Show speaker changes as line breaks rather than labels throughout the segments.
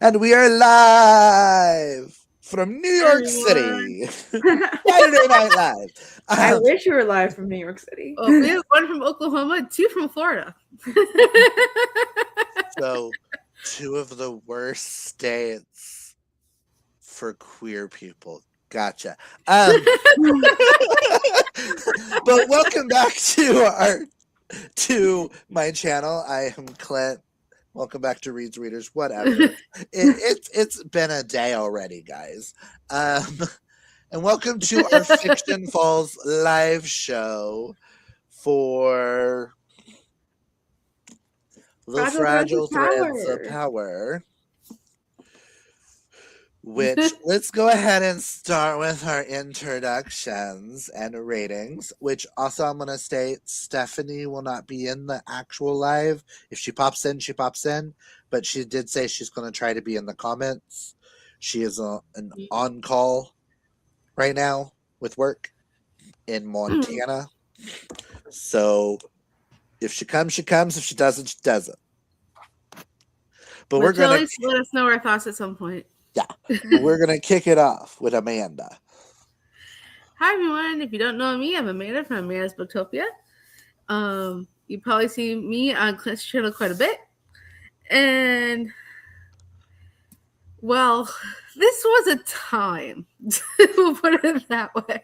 And we are live from New York
Everyone.
City. Saturday Night Live.
I wish you were live from New York City.
Well, we have one from Oklahoma, two from Florida.
So, two of the worst states for queer people. Gotcha. But welcome back to my channel. I am Clint. Welcome back to Reads Readers. Whatever. It's been a day already, guys. And welcome to our Fiction Falls live show for the Fragile Threads of Power. Which, let's go ahead and start with our introductions and ratings, which also I'm going to state Stephanie will not be in the actual live. If she pops in, she pops in. But she did say she's going to try to be in the comments. She is an on-call right now with work in Montana. So if she comes, she comes. If she doesn't, she doesn't. But we're going to
let us know our thoughts at some point.
Yeah, we're going to kick it off with Amanda.
Hi, everyone. If you don't know me, I'm Amanda from Amanda's Booktopia. You probably see me on Clint's channel quite a bit. And, well, this was a time. We'll put it that way.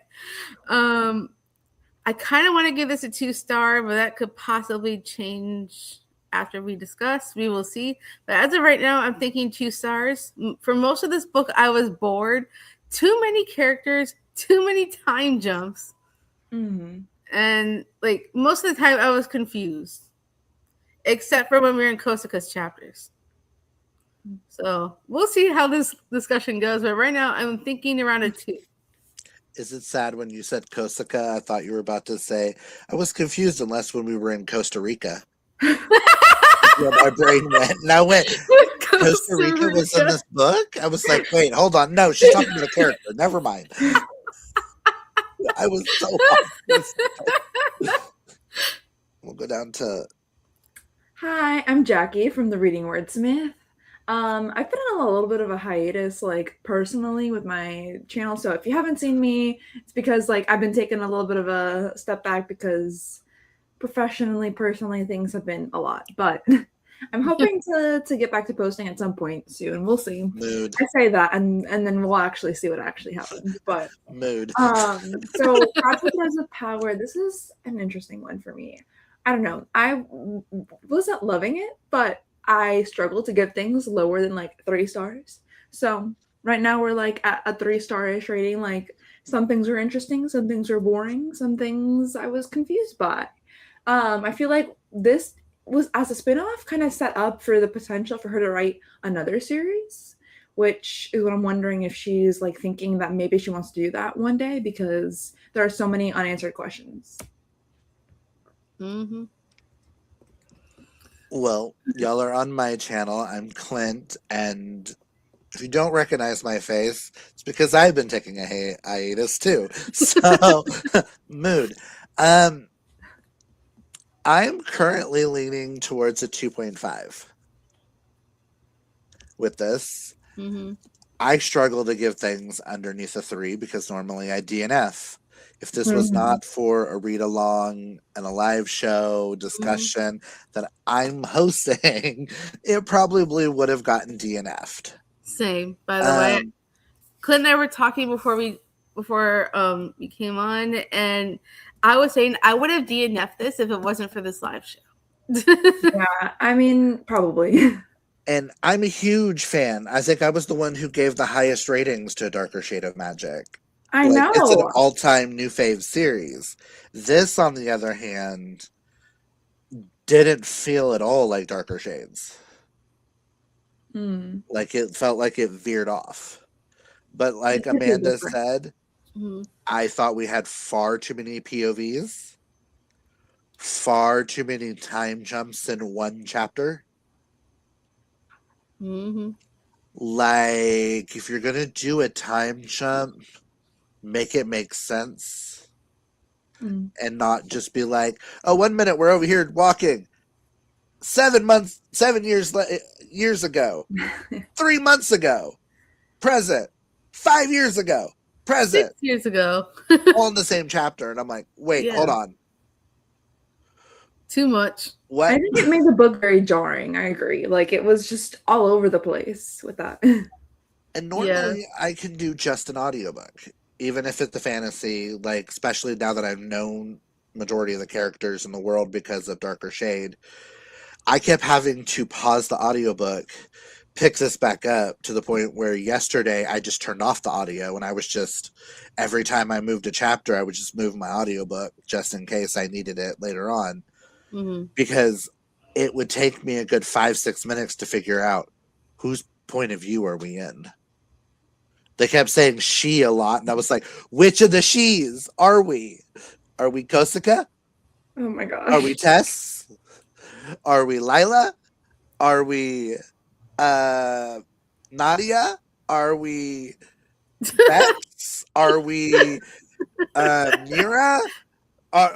I kind of want to give this a 2-star, but that could possibly change after we discuss. We will see. But as of right now, I'm thinking 2 stars. For most of this book, I was bored. Too many characters, too many time jumps.
Mm-hmm.
And like most of the time I was confused. Except for when we were in Kosaka's chapters. So we'll see how this discussion goes. But right now I'm thinking around a 2.
Is it sad when you said Kosaka? I thought you were about to say, I was confused unless when we were in Costa Rica. Where my brain went. And I went, Costa Rica was in this book? I was like, wait, hold on. No, she's talking to the character. Never mind. I was so off. We'll go down to...
Hi, I'm Jackie from the Reading Wordsmith. I've been on a little bit of a hiatus, like, personally with my channel. So if you haven't seen me, it's because, like, I've been taking a little bit of a step back because professionally, personally, things have been a lot. But I'm hoping to get back to posting at some point soon. We'll see.
Mood.
I say that, and then we'll actually see what actually happens. But
mood.
So Fragile Threads of Power, this is an interesting one for me. I don't know. I wasn't loving it, but I struggled to give things lower than like 3 stars. So right now we're like at a 3-star-ish rating. Like some things were interesting, some things were boring, some things I was confused by. I feel like this was, as a spinoff, kind of set up for the potential for her to write another series, which is what I'm wondering if she's like thinking that maybe she wants to do that one day because there are so many unanswered questions.
Mm-hmm.
Well, y'all are on my channel. I'm Clint, and if you don't recognize my face, it's because I've been taking a hiatus too. So, mood. I'm currently leaning towards a 2.5 with this.
Mm-hmm.
I struggle to give things underneath a 3 because normally I DNF. If this was not for a read along and a live show discussion that I'm hosting, it probably would have gotten DNF'd.
Same, by the way. Clint and I were talking before you came on, and I was saying I would have DNF'd this if it wasn't for this live show.
Yeah, I mean, probably.
And I'm a huge fan. I think I was the one who gave the highest ratings to A Darker Shade of Magic.
I know.
It's an all-time new fave series. This, on the other hand, didn't feel at all like Darker Shades. Like, it felt like it veered off. But like Amanda said, I thought we had far too many POVs, far too many time jumps in one chapter. Like, if you're going to do a time jump, make it make sense. And not just be like, oh, 1 minute we're over here walking. 7 years ago. 3 months ago, present. 5 years ago, present.
6 years ago.
All in the same chapter. And I'm like, wait, hold on.
Too much.
What?
I think it made the book very jarring. I agree. Like, it was just all over the place with that.
And normally I can do just an audiobook, even if it's a fantasy, like, especially now that I've known majority of the characters in the world because of Darker Shade. I kept having to pause the audiobook, pick this back up to the point where yesterday I just turned off the audio, and I was just, every time I moved a chapter, I would just move my audiobook just in case I needed it later on. Because it would take me a good 5-6 minutes to figure out whose point of view are we in. They kept saying she a lot, and I was like, which of the she's are we? Are we Kosaka?
Oh my gosh.
Are we Tess? Are we Lila? Are we Nadia? Are we Bex? Are we Mira?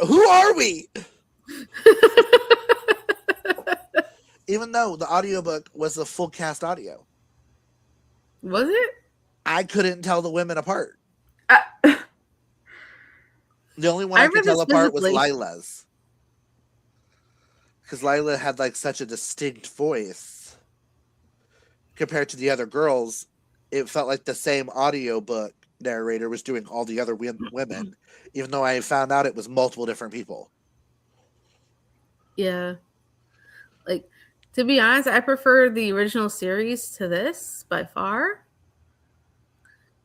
Who are we? Even though the audiobook was a full cast audio.
Was it?
I couldn't tell the women apart. The only one I could tell apart was Lila's. Because Lila had like such a distinct voice. Compared to the other girls, it felt like the same audiobook narrator was doing all the other women. Even though I found out it was multiple different people.
Yeah. Like, to be honest, I prefer the original series to this by far.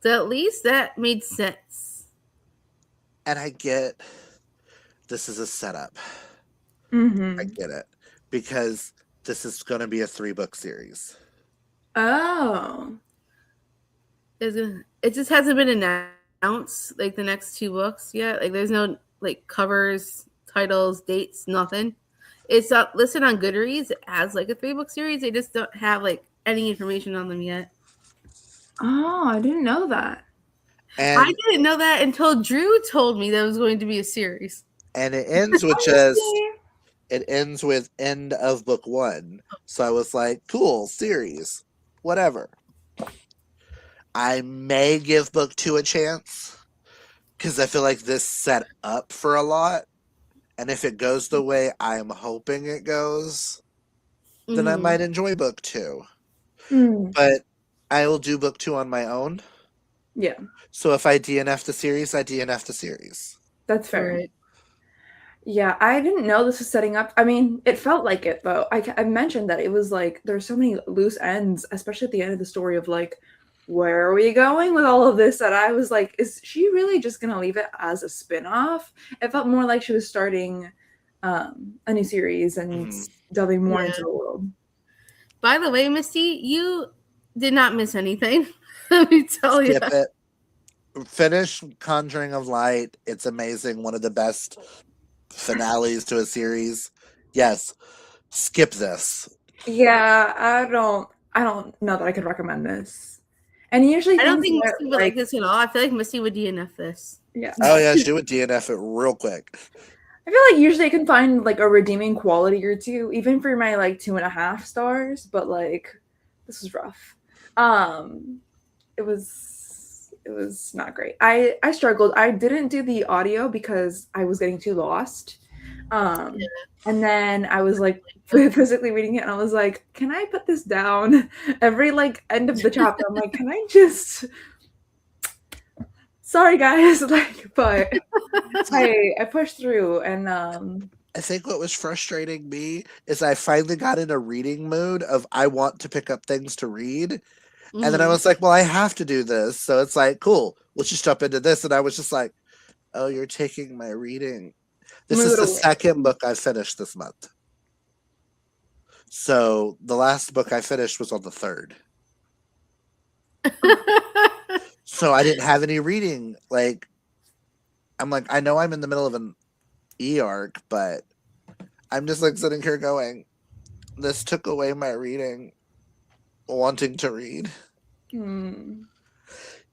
So at least that made sense.
And I get this is a setup.
Mm-hmm.
I get it. Because this is going to be a 3-book series.
Oh.
It just hasn't been announced, like, the next 2 books yet. Like, there's no, like, covers, titles, dates, nothing. It's listed on Goodreads as, like, a 3-book series. They just don't have, like, any information on them yet.
Oh, I didn't know that.
And
I didn't know that until Drew told me that it was going to be a series.
And it ends with just, it ends with end of book 1. So I was like, cool, series, whatever. I may give book 2 a chance because I feel like this set up for a lot. And if it goes the way I'm hoping it goes, then I might enjoy book 2. But I will do book 2 on my own.
Yeah.
So if I DNF the series, I DNF the series.
That's fair. Right. Yeah, I didn't know this was setting up. I mean, it felt like it, though. I mentioned that it was like there's so many loose ends, especially at the end of the story of like, where are we going with all of this? That I was like, is she really just going to leave it as a spin-off? It felt more like she was starting a new series and delving more into the world.
By the way, Misty, you did not miss anything. Let me tell you.
Skip it. Finish Conjuring of Light. It's amazing. One of the best finales to a series. Yes. Skip this.
Yeah, I don't know that I could recommend this. And usually
I don't think Misty would like this at all. I feel like Misty would DNF this.
Yeah.
Oh yeah, she would DNF it real quick.
I feel like usually I can find like a redeeming quality or two, even for my like 2.5 stars, but like this was rough. It was not great. I struggled. I didn't do the audio because I was getting too lost. And then I was like physically reading it and I was like, can I put this down? Every like end of the chapter, I'm like, can I just sorry guys, like, but I pushed through and
I think what was frustrating me is I finally got in a reading mood of I want to pick up things to read. And then I was like, well, I have to do this. So it's like, cool, let's just jump into this. And I was just like, oh, you're taking my reading. This is the second book I finished this month. So the last book I finished was on the 3rd. So I didn't have any reading. Like, I'm like, I know I'm in the middle of an e-arc, but I'm just like sitting here going, this took away my reading, wanting to read.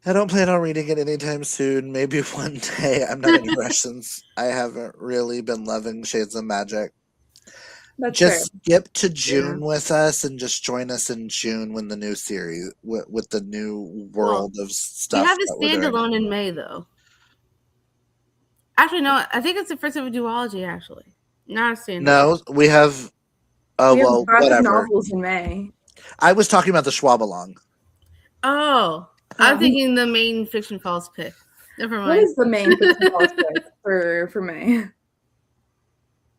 I don't plan on reading it anytime soon. Maybe one day. I'm not in a rush since I haven't really been loving Shades of Magic.
That's
Just
fair.
skip to June with us and just join us in June when the new series with the new world of
We
stuff
have a
that we're doing.
standalone in May, though. Actually, no. I think it's the first of a duology. Actually, not a standalone.
No, we have.
We have
Well,
graphic
whatever.
novels in May.
I was talking about the Schwab along.
Oh, I'm thinking the main fiction falls pick. Never mind.
What is the main fiction falls pick for May?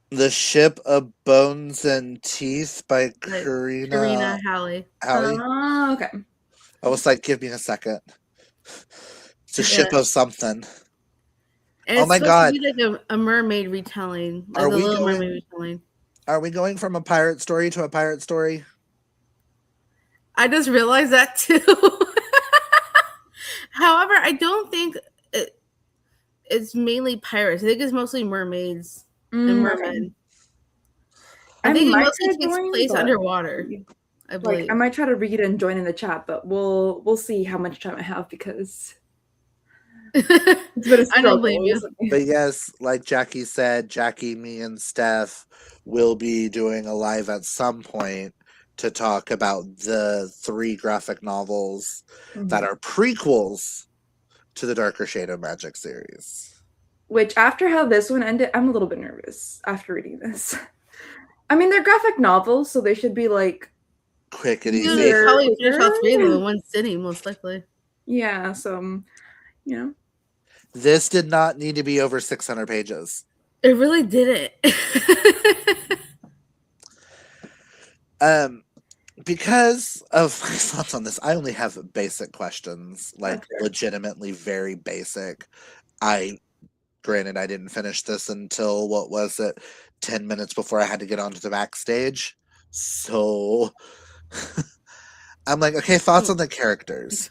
The Ship of Bones and Teeth by
Like,
Karina
Karina Halley.
Oh, okay.
I was like, give me a second. It's a ship of something.
And
oh
it's
my
supposed
god.
to be like a mermaid retelling. Like
Are
the
we
Little
going-
Mermaid retelling.
Are we going from a pirate story to a pirate story?
I just realized that too. However, I don't think it's mainly pirates. I think it's mostly mermaids and mermen.
Okay.
I think it
might
mostly
try
takes
joining,
place
but-
underwater. I believe.
Like, I might try to read and join in the chat, but we'll see how much time I have because it's been a
I don't
struggle.
blame you.
But yes, like Jackie said, Jackie, me, and Steph will be doing a live at some point to talk about the 3 graphic novels that are prequels to the Darker Shade of Magic series.
Which, after how this one ended, I'm a little bit nervous after reading this. I mean, they're graphic novels, so they should be like
quick and
You
easy.
could probably finish all 3 of them in one sitting, most likely.
Yeah, so you know.
This did not need to be over 600 pages.
It really didn't.
Because of my thoughts on this, I only have basic questions, like legitimately very basic. Granted, I didn't finish this until, what was it, 10 minutes before I had to get onto the backstage. So I'm like, okay, thoughts on the characters.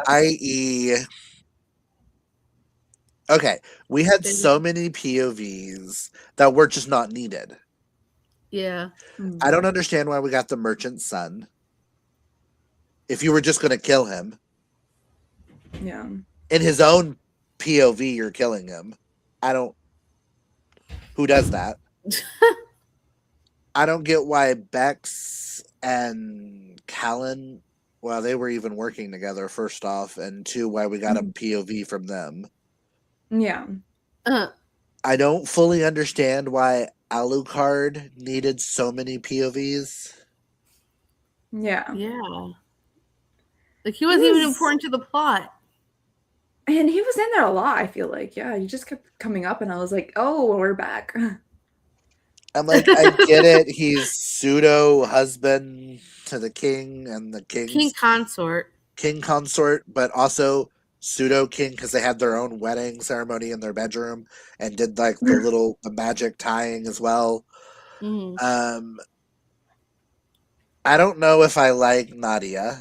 i.e., okay, we had so many POVs that were just not needed.
Yeah.
I don't understand why we got the merchant's son. If you were just going to kill him.
Yeah.
In his own POV, you're killing him. Who does that? I don't get why Bex and Callan, well, they were even working together, first off, and 2, why we got a POV from them.
Yeah.
I don't fully understand why Alucard needed so many POVs.
Yeah.
Yeah. Like, he wasn't even important to the plot.
And he was in there a lot, I feel like. Yeah, he just kept coming up, and I was like, oh, we're back.
I'm like, I get it. He's pseudo husband to the king and the king's
king consort,
but also pseudo king because they had their own wedding ceremony in their bedroom and did like the magic tying as well.
Mm-hmm.
I don't know if I like Nadia.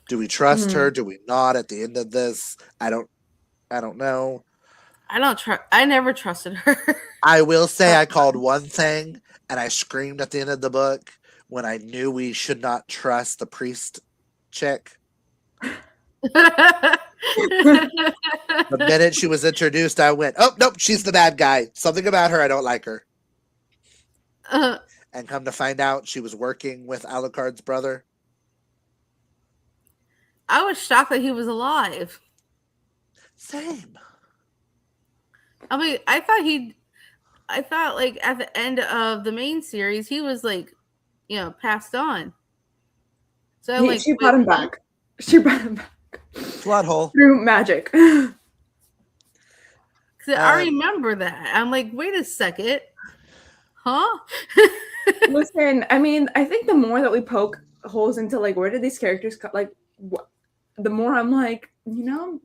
Do we trust her? Do we not? At the end of this, I don't know.
I never trusted her.
I will say I called one thing and I screamed at the end of the book when I knew we should not trust the priest chick. The minute she was introduced, I went, oh, nope, she's the bad guy. Something about her, I don't like her. And come to find out, she was working with Alucard's brother.
I was shocked that he was alive.
Same.
I mean, I thought like at the end of the main series, he was like, passed on. So
she brought him back. She brought him back.
Plot hole.
Through magic.
Because I remember that. I'm like, wait a second. Huh?
Listen, I mean, I think the more that we poke holes into like where did these characters come, like what, the more I'm like,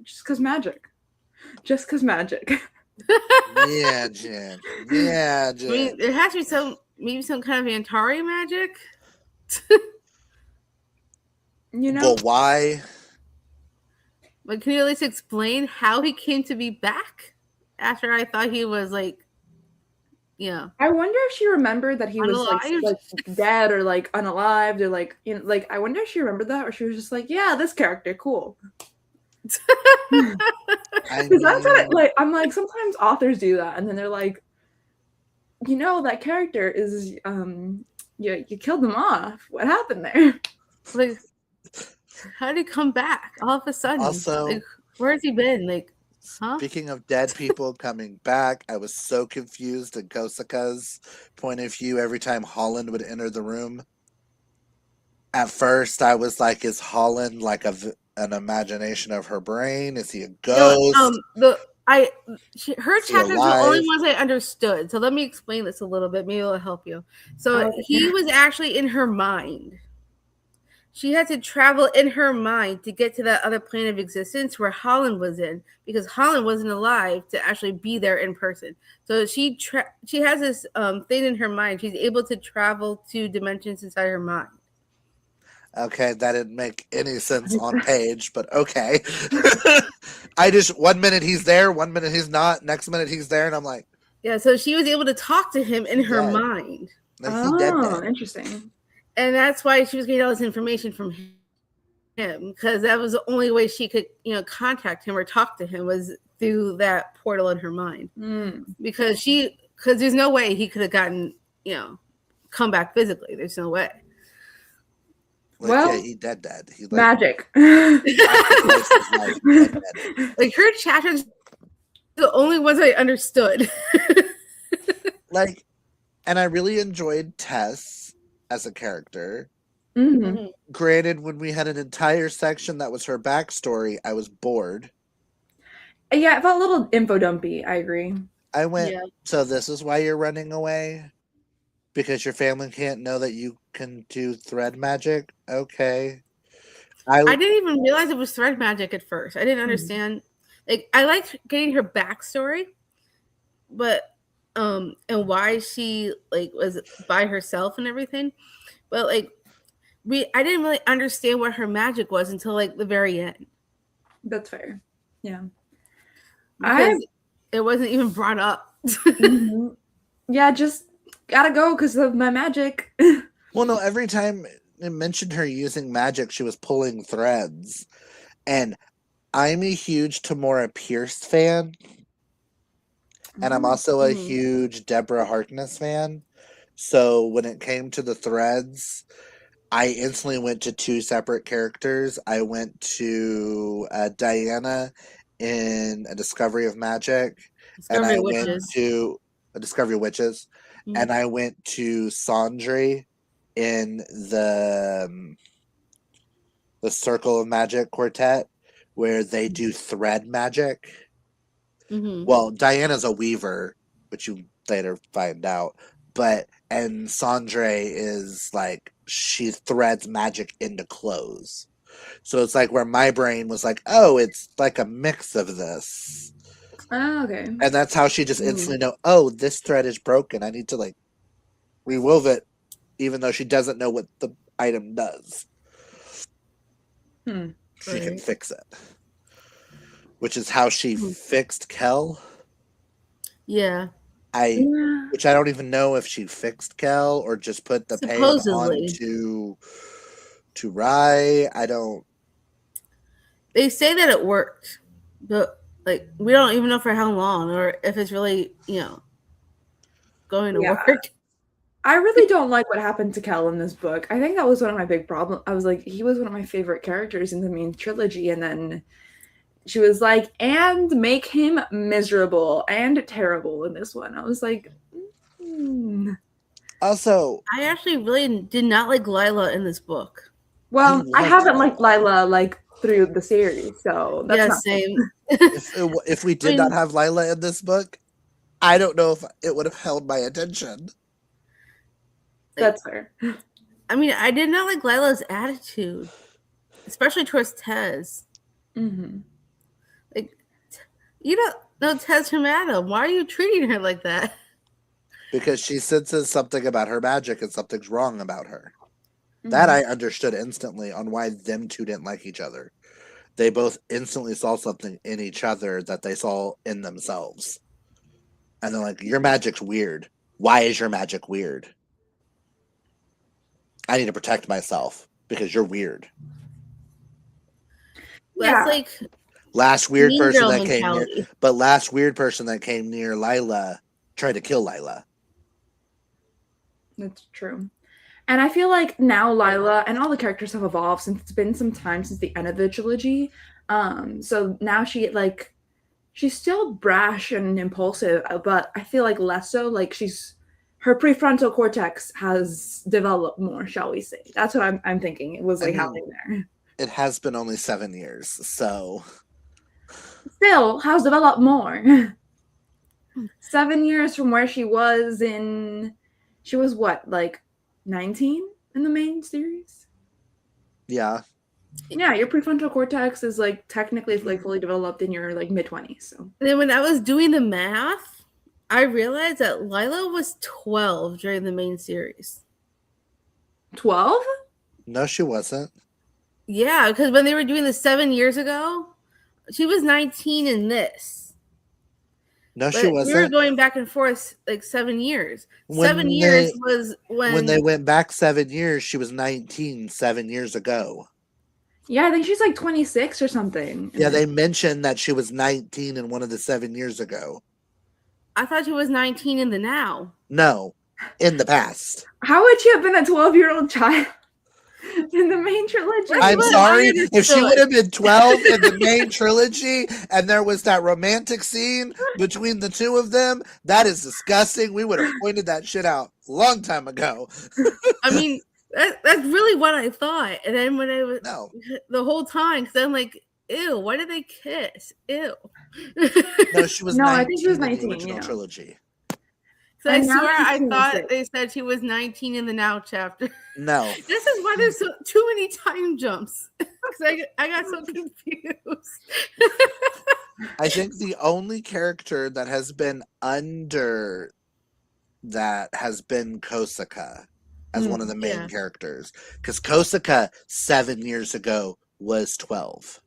just because magic.
Yeah, Jen. Yeah, Jen.
I mean, there has to be maybe some kind of Antari magic.
But why?
But can you at least explain how he came to be back after I thought he was like,
I wonder if she remembered that he was like dead or like unalived or like I wonder if she remembered that or she was just like, yeah, this character, cool. Because that's what I'm like. Sometimes authors do that, and then they're like, that character is you killed him off. What happened there?
Like, how did he come back all of a sudden?
Also,
like, where has he been? Like, huh?
speaking of dead people coming back, I was so confused in Kosaka's point of view every time Holland would enter the room. At first, I was like, is Holland like an imagination of her brain? Is he a ghost?
Her
Is he
chapters were the
alive?
only ones I understood. So let me explain this a little bit. Maybe it'll help you. So
Okay.
he was actually in her mind. She had to travel in her mind to get to that other plane of existence where Holland was in, because Holland wasn't alive to actually be there in person. So she has this thing in her mind. She's able to travel to dimensions inside her mind.
Okay, that didn't make any sense on page, but okay. I just, 1 minute he's there, 1 minute he's not, next minute he's there, and I'm like,
yeah. So she was able to talk to him in her
dead.
mind.
Like, he dead.
Interesting.
And that's why she was getting all this information from him, because that was the only way she could, contact him or talk to him, was through that portal in her mind. Because there's no way he could have gotten, come back physically. There's no way.
Like,
Well,
yeah, he dead. He like,
magic.
Like, her chapters, the only ones I understood.
like, and I really enjoyed Tess as a character.
Mm-hmm.
Granted, when we had an entire section that was her backstory, I was bored.
Yeah, it felt a little info dumpy. I agree.
I went, so this is why you're running away? Because your family can't know that you can do thread magic? Okay.
I didn't even realize it was thread magic at first. I didn't understand. Like, I liked getting her backstory, but and why she was by herself and everything. But I didn't really understand what her magic was until the very end.
That's fair. Yeah.
Because it wasn't even brought up.
Mm-hmm. Yeah, just gotta go because of my magic.
Well, no, every time it mentioned her using magic, she was pulling threads. And I'm a huge Tamora Pierce fan. And I'm also a huge Deborah Harkness fan. So when it came to the threads, I instantly went to two separate characters. I went to Diana in A Discovery of Magic. And I went to A Discovery of Witches. And I went to Sandre in the Circle of Magic quartet, where they do thread magic. Well, Diana's a weaver, which you later find out, and Sandre is like, she threads magic into clothes. So it's like where my brain was like, oh, it's like a mix of this.
Oh, okay.
And that's how she just instantly know, oh, this thread is broken. I need to remove it, even though she doesn't know what the item does. She can fix it. Which is how she fixed Kel.
Yeah.
Which I don't even know if she fixed Kel or just put the pain on to Rai. I don't.
They say that it worked, but we don't even know for how long or if it's really going to work.
I really don't like what happened to Kel in this book. I think that was one of my big problems. I was like, he was one of my favorite characters in the main trilogy, and then she was like, and make him miserable and terrible in this one. I was like,
Also,
I actually really did not like Lila in this book.
Well, I haven't liked Lila through the series, so that's not
same.
If we did not have Lila in this book, I don't know if it would have held my attention.
That's fair.
I mean, I did not like Lila's attitude, especially towards Tez. You don't know Tez Hamada. Why are you treating her like that?
Because she senses something about her magic and something's wrong about her. That I understood instantly on why them two didn't like each other. They both instantly saw something in each other that they saw in themselves. And they're like, your magic's weird. Why is your magic weird? I need to protect myself because you're weird.
That's
last weird person that came near, but last weird person that came near Lila tried to kill Lila.
That's true. And I feel like now Lila and all the characters have evolved since it's been some time since the end of the trilogy. So now she's still brash and impulsive, but I feel like less so. Like her prefrontal cortex has developed more, shall we say? That's what I'm thinking. It was like happening there.
It has been only 7 years, so
Still has developed more. 7 years from where she was what, like 19 in the main series?
yeah.
Yeah, your prefrontal cortex is like technically like fully developed in your like mid-20s. So
And then when I was doing the math, I realized that Lila was 12 during the main series.
12?
No, she wasn't.
Yeah, because when they were doing this 7 years ago, she was 19 in this.
No,
But
she wasn't.
we were going back and forth like 7 years.
When
7 years was
when they went back 7 years, she was 19 7 years ago.
Yeah, I think she's like 26 or something.
Yeah, they mentioned that she was 19 in one of the 7 years ago.
I thought she was 19 in the now.
No, in the past.
How would she have been a 12-year-old child in the main trilogy?
I'm sorry. If she would have been 12 in the main trilogy and there was that romantic scene between the two of them, that is disgusting. We would have pointed that shit out a long time ago.
I mean, that's really what I thought. And then when I was the whole time, because I'm like, ew, why did they kiss? Ew.
No, she was 19
I think she was 19
in the original trilogy.
So I swear I thought they said she was 19 in the now chapter.
No.
This is why there's too many time jumps. Because I got so confused.
I think the only character that has been under that has been Kosaka as one of the main characters. Because Kosaka 7 years ago was 12.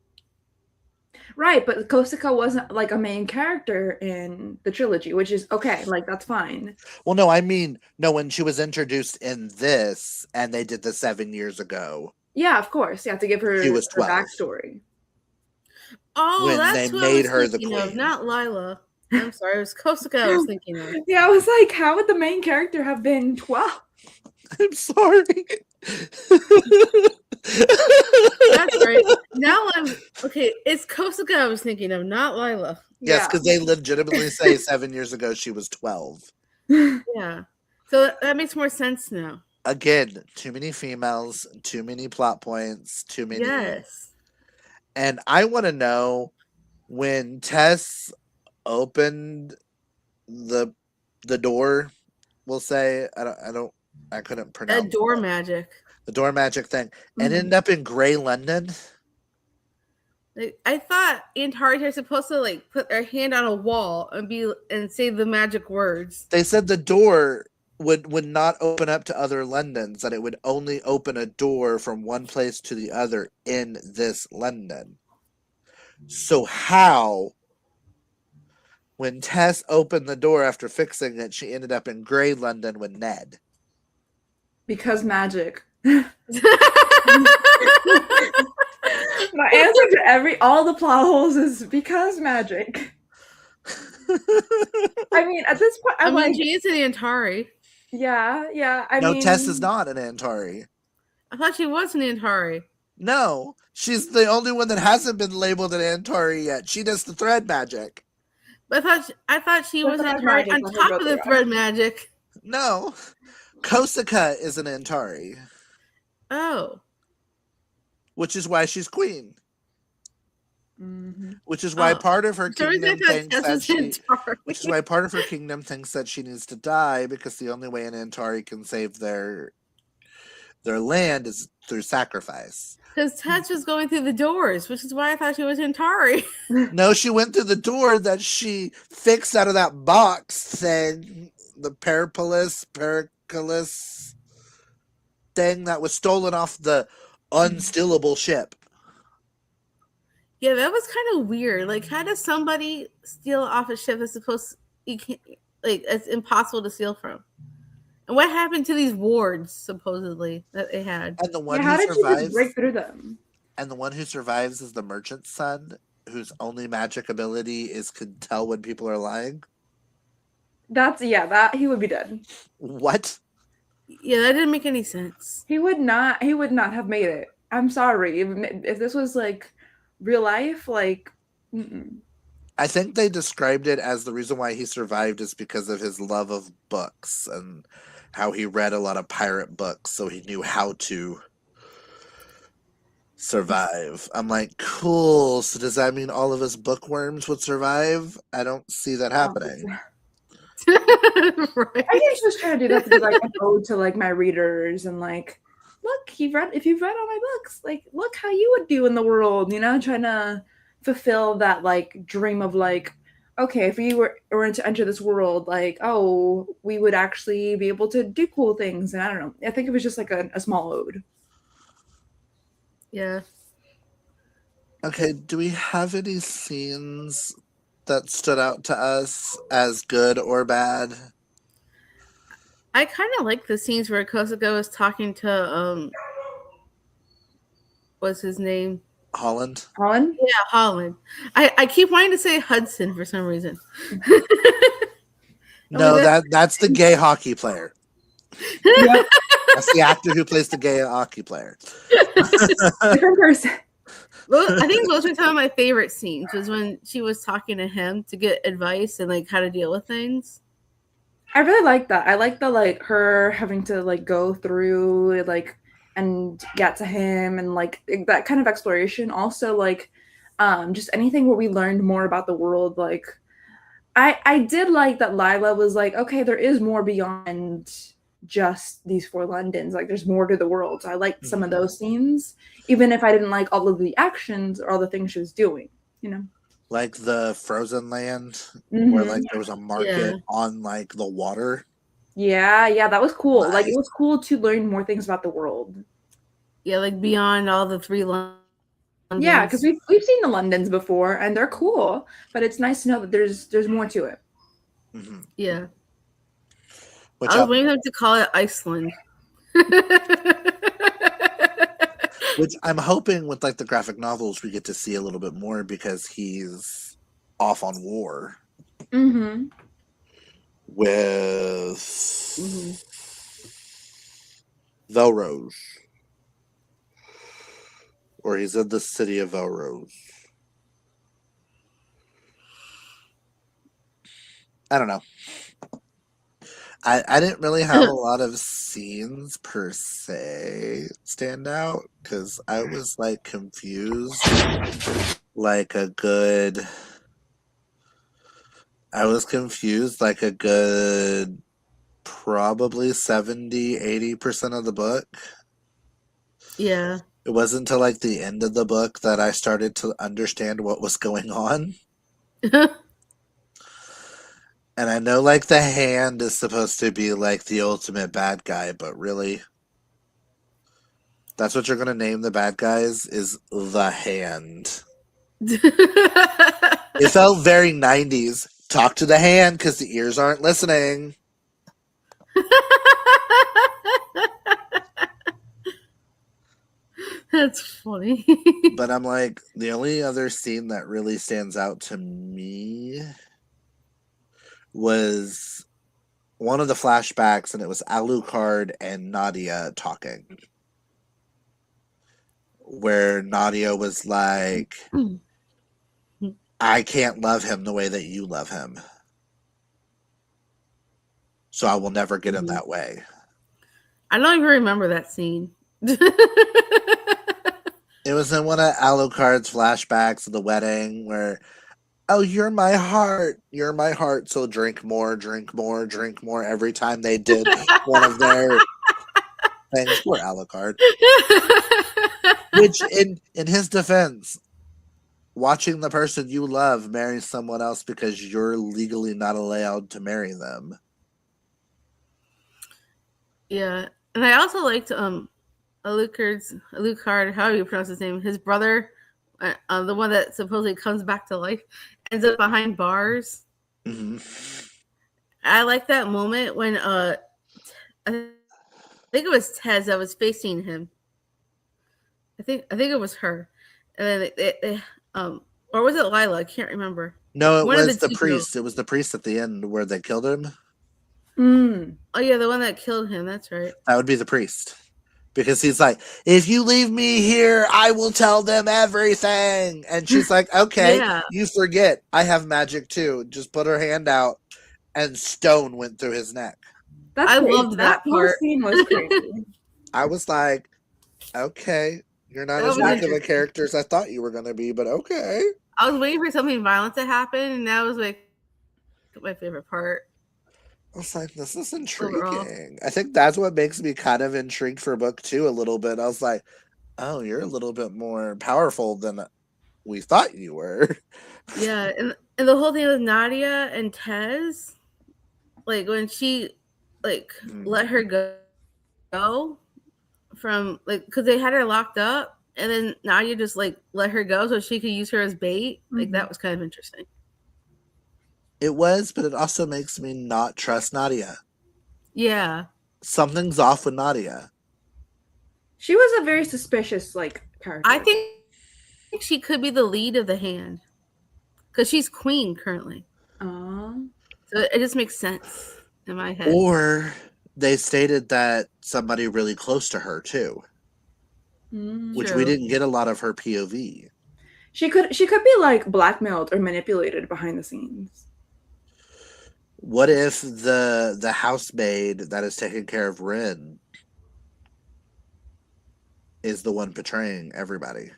Right, but Kosaka wasn't like a main character in the trilogy, which is okay, like that's fine.
Well, no, I mean, no, when she was introduced in this and they did the 7 years ago.
Yeah, of course. You have to give her,
she was 12.
Her backstory.
Oh,
when
that's
they
what
made
I was
her the
thinking
queen.
of, not Lila. I'm sorry, it was Kosaka I was thinking of.
Yeah, I was like, how would the main character have been 12?
I'm sorry.
That's right. Now I'm okay. It's Kosaka I was thinking of, not Lila.
Yes, because they legitimately say 7 years ago she was 12.
Yeah. So that makes more sense now.
Again, too many females, too many plot points, too many.
Yes.
And I want to know when Tess opened the door, we'll say, I couldn't pronounce
that door magic.
The door magic thing. And ended up in Grey London.
Like, I thought Antari are supposed to like put their hand on a wall and say the magic words.
They said the door would not open up to other Londons, that it would only open a door from one place to the other in this London. So how, when Tess opened the door after fixing it, she ended up in Grey London with Ned?
Because magic. My answer to all the plot holes is because magic. I mean, at this point, I'm like,
she is an Antari.
Yeah. I mean,
Tess is not an Antari.
I thought she was an Antari.
No, she's the only one that hasn't been labeled an Antari yet. She does the thread magic.
But I thought she was an Antari on top of the thread magic.
No, Kosaka is an Antari.
Oh.
Which is why she's queen.
Mm-hmm.
Which is why part of her kingdom thinks that she needs to die, because the only way an Antari can save their land is through sacrifice.
Because Tess was going through the doors, which is why I thought she was Antari.
No, she went through the door that she fixed out of that box thing, the Periculus thing that was stolen off the unstealable ship.
Yeah, that was kind of weird. Like, how does somebody steal off a ship that's it's impossible to steal from? And what happened to these wards, supposedly, that they had?
And the one
how
who
did
survives,
she just break through them?
And the one who survives is the merchant's son, whose only magic ability is to tell when people are lying.
That he would be dead.
What?
Yeah, that didn't make any sense.
He would not have made it. I'm sorry. If this was like real life, like mm-mm.
I think they described it as the reason why he survived is because of his love of books and how he read a lot of pirate books, so he knew how to survive. I'm like, cool. So does that mean all of us bookworms would survive? I don't see that happening.
Right.
I guess just trying to do that to be like an ode to like my readers and like, look, if you've read all my books, like look how you would do in the world, you know, trying to fulfill that like dream of like, okay, if we were to enter this world, like, oh, we would actually be able to do cool things. And I don't know. I think it was just like a small ode.
Yeah.
Okay, do we have any scenes that stood out to us as good or bad?
I kind of like the scenes where Kosuke was talking to what's his name?
Holland?
Holland?
Yeah, Holland. I keep wanting to say Hudson for some reason.
No, that's the gay hockey player.
Yep.
That's the actor who plays the gay hockey player.
Different person.
Well, I think those were some of my favorite scenes was when she was talking to him to get advice and like how to deal with things.
I really like that. I like the like her having to like go through like and get to him and like that kind of exploration. Also like just anything where we learned more about the world. Like I did like that Lila was like, okay, there is more beyond just these four Londons. Like there's more to the world. So I liked some of those scenes, even if I didn't like all of the actions or all the things she was doing, you know.
Like the frozen land where like there was a market on like the water.
Yeah, that was cool.
Nice.
Like it was cool to learn more things about the world.
Yeah, like beyond all the three Londons.
Yeah, because we've seen the Londons before and they're cool, but it's nice to know that there's more to it.
Mm-hmm.
Yeah.
Which
I was waiting for them to call it Iceland.
Which I'm hoping with like the graphic novels we get to see a little bit more because he's off on war with Velrose. Or he's in the city of Velrose. I don't know. I didn't really have a lot of scenes per se stand out because I was like confused like a good probably 70-80% of the book.
Yeah.
It wasn't until like the end of the book that I started to understand what was going on. And I know like the Hand is supposed to be like the ultimate bad guy, but really that's what you're going to name the bad guys is the Hand. It felt very 90s. Talk to the Hand because the ears aren't listening.
That's funny.
But I'm like, the only other scene that really stands out to me was one of the flashbacks, and it was Alucard and Nadia talking. Where Nadia was like, I can't love him the way that you love him. So I will never get him that way.
I don't even remember that scene.
It was in one of Alucard's flashbacks of the wedding where, oh, you're my heart, so drink more every time they did one of their things. Poor Alucard. Which, in his defense, watching the person you love marry someone else because you're legally not allowed to marry them.
Yeah, and I also liked Alucard, however you pronounce his name, his brother, the one that supposedly comes back to life, ends up behind bars.
Mm-hmm.
I like that moment when I think it was Tez that was facing him. I think it was her, and then or was it Lila? I can't remember.
No, it was the priest. It was the priest at the end where they killed him.
Mm.
Oh yeah, the one that killed him. That's right.
That would be the priest. Because he's like, if you leave me here, I will tell them everything. And she's like, okay,
Yeah.
you forget. I have magic too. Just put her hand out, and stone went through his neck.
That's
I
crazy.
loved that
whole
part.
scene was crazy.
I was like, okay, you're not
That
as
was
weak of a
interesting.
character as I thought you were going to be, but okay.
I was waiting for something violent to happen, and that was like my favorite part.
I was like, this is
Overall.
intriguing. I think that's what makes me kind of intrigued for book 2 a little bit. I was like, oh, you're a little bit more powerful than we thought you were.
Yeah, and the whole thing with Nadia and Tez, like when she like let her go from like because they had her locked up, and then Nadia just like let her go so she could use her as bait. Like that was kind of interesting.
It was, but it also makes me not trust Nadia.
Yeah,
Something's off with Nadia.
She was a very suspicious like character.
I think she could be the lead of the hand because she's queen currently. So it just makes sense in my head.
Or they stated that somebody really close to her too, which we
True.
didn't get a lot of her POV.
She could be like blackmailed or manipulated behind the scenes.
What if the housemaid that is taking care of Rin is the one betraying everybody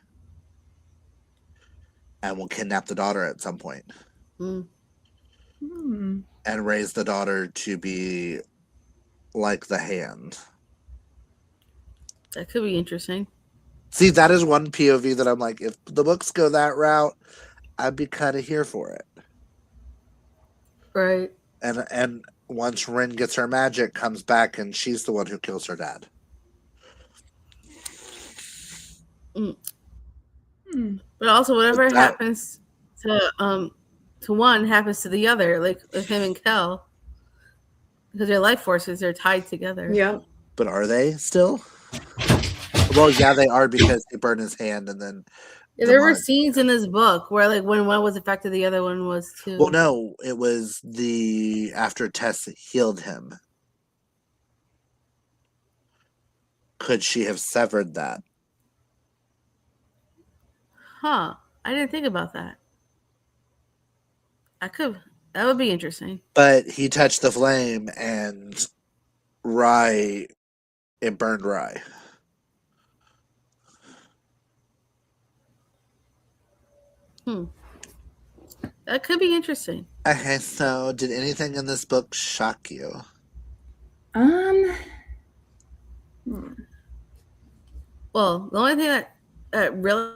and will kidnap the daughter at some point
Mm.
and raise the daughter to be like the hand?
That could be interesting.
See, that is one POV that I'm like, if the books go that route, I'd be kind of here for it.
Right.
And once Rin gets her magic, comes back, and she's the one who kills her dad.
But also, whatever happens to one happens to the other, like with him and Kel, because their life forces are tied together.
Yeah.
But are they still? Well, yeah, they are because they burned his hand, and then
there were scenes in this book where, like, when one was affected, the other one was too.
Well, no, it was after Tess healed him. Could she have severed that?
Huh. I didn't think about that. I could. That would be interesting.
But he touched the flame, and it burned Rye.
That could be interesting.
Okay, so did anything in this book shock you?
Well, the only thing that really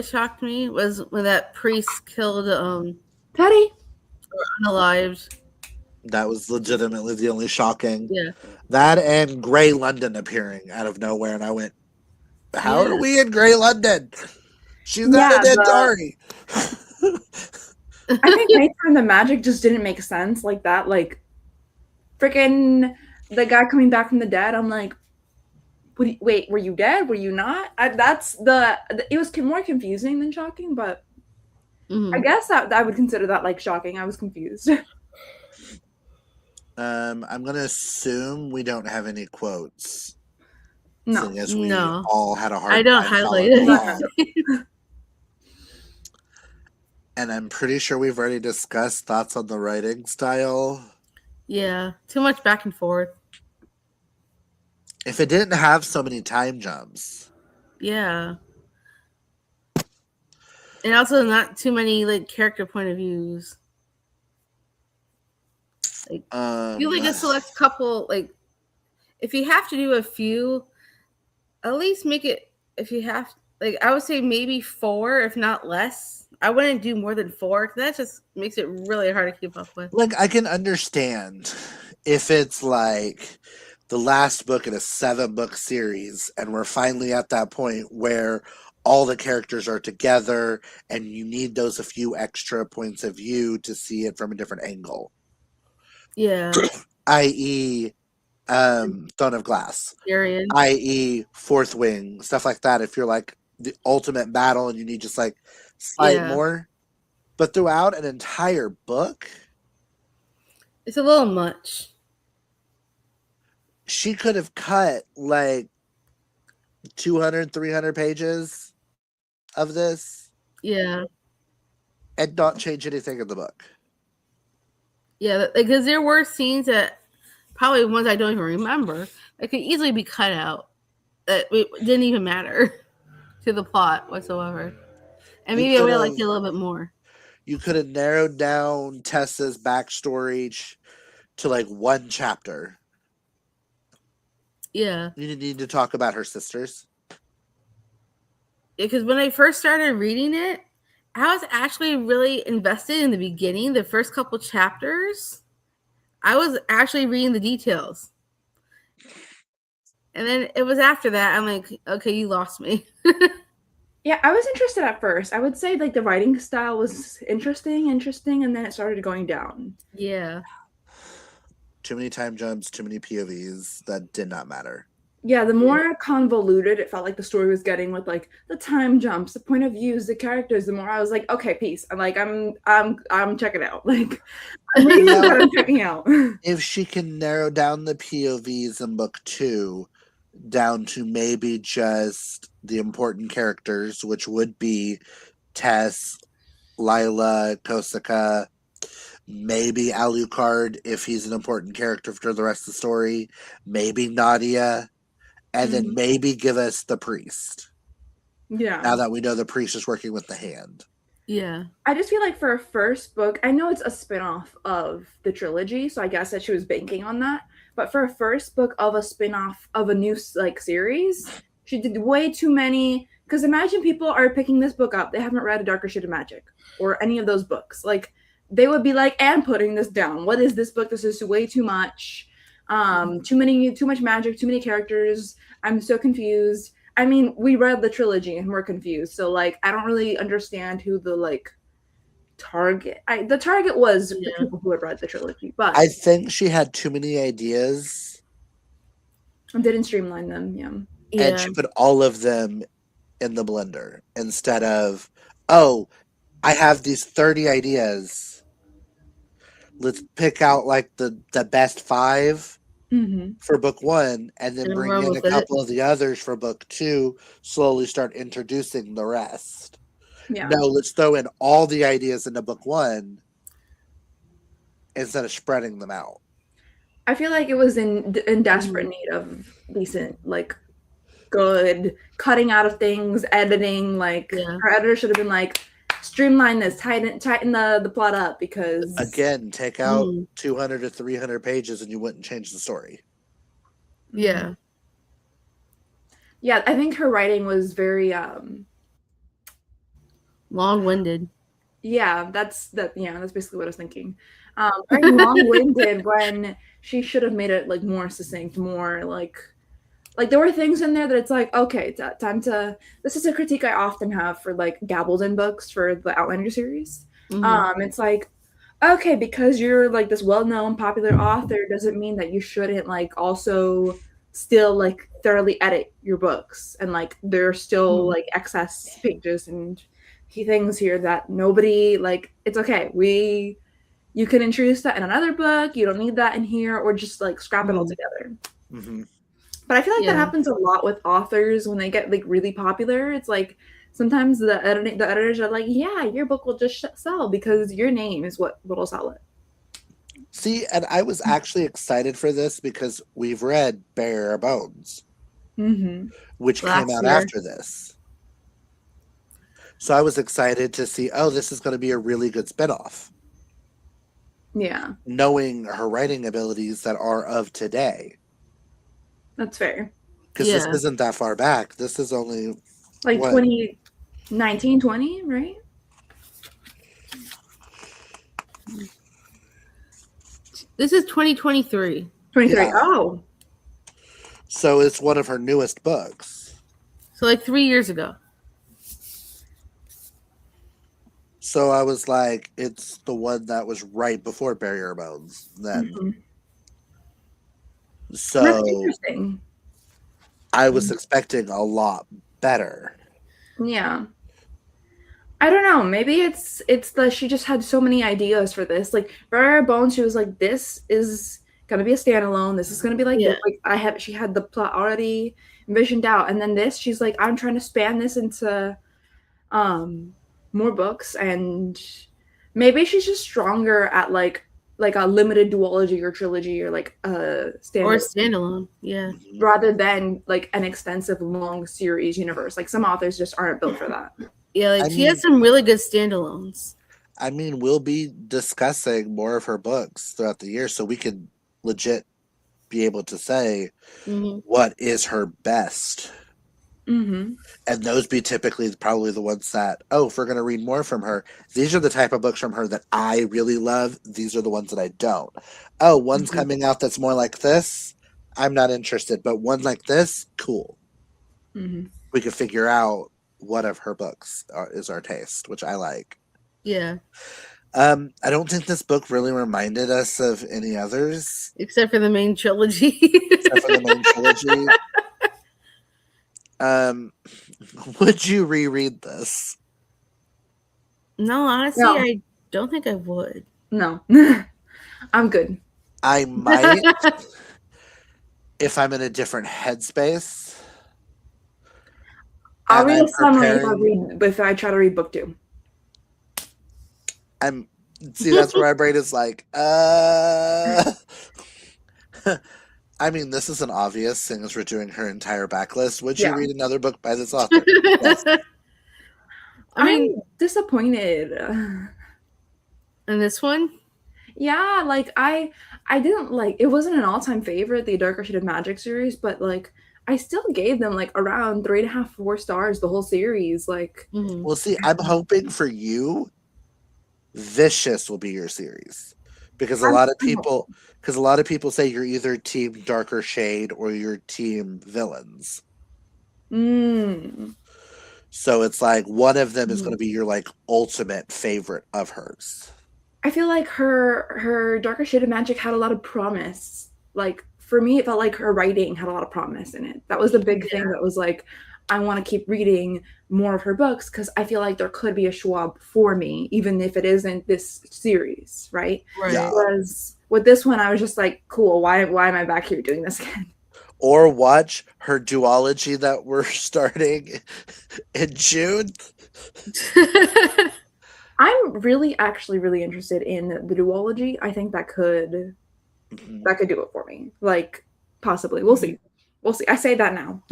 shocked me was when that priest killed
Teddy.
Unalived.
That was legitimately the only shocking.
Yeah.
That and Grey London appearing out of nowhere, and I went, "How are we in Grey London? She's not in Dari."
I think anytime the magic just didn't make sense like that, like freaking the guy coming back from the dead. I'm like, wait, were you dead? Were you not? It was more confusing than shocking, but I guess that I would consider that like shocking. I was confused.
I'm gonna assume we don't have any quotes.
No,
as we all had a hard.
I don't highlight it.
And I'm pretty sure we've already discussed thoughts on the writing style.
Yeah, too much back and forth.
If it didn't have so many time jumps.
Yeah. And also not too many like character point of views. Like you like a select couple, like if you have to do a few, at least make it if you have like I would say maybe 4, if not less. I wouldn't do more than 4 because that just makes it really hard to keep up with.
Like I can understand if it's like the last book in a 7-book series and we're finally at that point where all the characters are together and you need those a few extra points of view to see it from a different angle.
Yeah.
i.e. Throne of Glass.
Period.
i.e. Fourth Wing, stuff like that. If you're like the ultimate battle and you need just like slight more. But throughout an entire book,
it's a little much.
she could have cut like 200, 300 pages of this
Yeah.
and not change anything in the book.
Yeah, because there were scenes that probably ones I don't even remember that could easily be cut out. That it didn't even matter to the plot whatsoever. And maybe I would have liked it a little bit more.
You could have narrowed down Tessa's backstory to like one chapter.
Yeah.
You need to talk about her sisters.
Because when I first started reading it, I was actually really invested in the beginning, the first couple chapters. I was actually reading the details. And then it was after that, I'm like, okay, you lost me.
Yeah, I was interested at first. I would say like the writing style was interesting, and then it started going down.
Yeah.
Too many time jumps, too many POVs that did not matter.
Yeah, the more convoluted it felt like the story was getting with like the time jumps, the point of views, the characters, the more I was like, okay, peace. I'm like, I'm checking out. Like I'm reading this, but I'm checking out.
If she can narrow down the POVs in book 2 down to maybe just the important characters, which would be Tess, Lila, Kosaka, maybe Alucard if he's an important character for the rest of the story, maybe Nadia, and then maybe give us the priest.
Yeah.
Now that we know the priest is working with the hand.
Yeah.
I just feel like for a first book, I know it's a spin-off of the trilogy, so I guess that she was banking on that. But for a first book of a spin-off of a new like series, she did way too many. Because imagine people are picking this book up, they haven't read A Darker Shade of Magic or any of those books. Like they would be like, "And putting this down. What is this book? This is way too much. Too much magic, too many characters. I'm so confused." I mean, we read the trilogy and we're confused. So like, I don't really understand who the like target. The target was the people who had read the trilogy, but
I think she had too many ideas.
And didn't streamline them. Yeah.
And she put all of them in the blender instead of, oh, I have these 30 ideas. Let's pick out like the best 5 for book 1 and then bring in a couple of the others for book 2, slowly start introducing the rest.
Yeah.
No, let's throw in all the ideas into book 1 instead of spreading them out.
I feel like it was in desperate need of decent, like, good cutting out of things, editing. Like our editor should have been like, streamline this, tighten the plot up, because
again, take out 200 to 300 pages and you wouldn't change the story.
Yeah.
Yeah, I think her writing was very
long-winded.
Yeah, that's basically what I was thinking. Very long-winded when she should have made it like more succinct, more like there were things in there that it's like, okay, time to. This is a critique I often have for like Gabaldon books for the Outlander series. It's like, okay, because you're like this well-known popular author doesn't mean that you shouldn't like also still like thoroughly edit your books, and like there's still like excess pages and things here that nobody like. It's okay, you can introduce that in another book, you don't need that in here, or just like scrap it all together. But I feel like that happens a lot with authors when they get like really popular. It's like sometimes the editors are like, yeah, your book will just sell because your name is what will sell it.
See, and I was actually excited for this because we've read Bare Bones, which came out after this. So I was excited to see, oh, this is going to be a really good spinoff.
Yeah.
Knowing her writing abilities that are of today.
That's fair.
Because this isn't that far back. This is only
like 2019, 20, right?
This is 2023.
23. Yeah. Oh.
So it's one of her newest books.
So like 3 years ago.
So I was like, it's the one that was right before Barrier Bones then. So
that's interesting.
I was expecting a lot better.
Yeah. I don't know. Maybe it's the she just had so many ideas for this. Like Barrier Bones, she was like, this is gonna be a standalone. This is gonna be like
Yeah.
this. Like she had the plot already envisioned out, and then this, she's like, I'm trying to span this into more books, and maybe she's just stronger at like a limited duology or trilogy or like a
Or
standalone
standalone. Yeah.
rather than like an extensive long series universe. Like some authors just aren't built for that.
Yeah, like
I
she
mean-
has some really good standalones.
I mean, we'll be discussing more of her books throughout the year, so we could legit be able to say
Hmm.
what is her best.
Mm-hmm.
And those be typically probably the ones that, if we're going to read more from her, these are the type of books from her that I really love. These are the ones that I don't. Oh, one's
Mhm.
coming out that's more like this. I'm not interested. But one like this, cool.
Mm-hmm.
We could figure out what of her books is our taste, which I like.
Yeah.
I don't think this book really reminded us of any others
Except for the main trilogy.
except for the main trilogy. Would you reread this?
No, honestly,
No.
I don't think I would.
No. I'm good.
I might if I'm in a different headspace.
I'll
and
read
I'm
a summary
preparing-
if I try to read book 2.
That's where my brain is like, I mean, this is an obvious, seeing as we're doing her entire backlist. Would you
Yeah.
read another book by this author? Yes.
I mean,
I'm disappointed.
and this one?
Yeah, like I didn't like it wasn't an all-time favorite, the Darker Shade of Magic series, but like I still gave them like around 3.5, 4 stars the whole series. Like
Mhm.
Well, see, I'm hoping for you, Vicious will be your series, because a lot of people say you're either team Darker Shade or you're team villains.
mm,
So it's like one of them is going to be your like ultimate favorite of hers.
I feel like her Darker Shade of Magic had a lot of promise. Like for me, it felt like her writing had a lot of promise in it. That was the big thing that was like, I want to keep reading more of her books because I feel like there could be a Schwab for me, even if it isn't this series, right?
Right.
Yeah.
Whereas with this one, I was just like, cool, why am I back here doing this again?
Or watch her duology that we're starting in June.
I'm actually really interested in the duology. I think that could
Mhm.
do it for me. Like possibly. We'll see. We'll see. I say that now.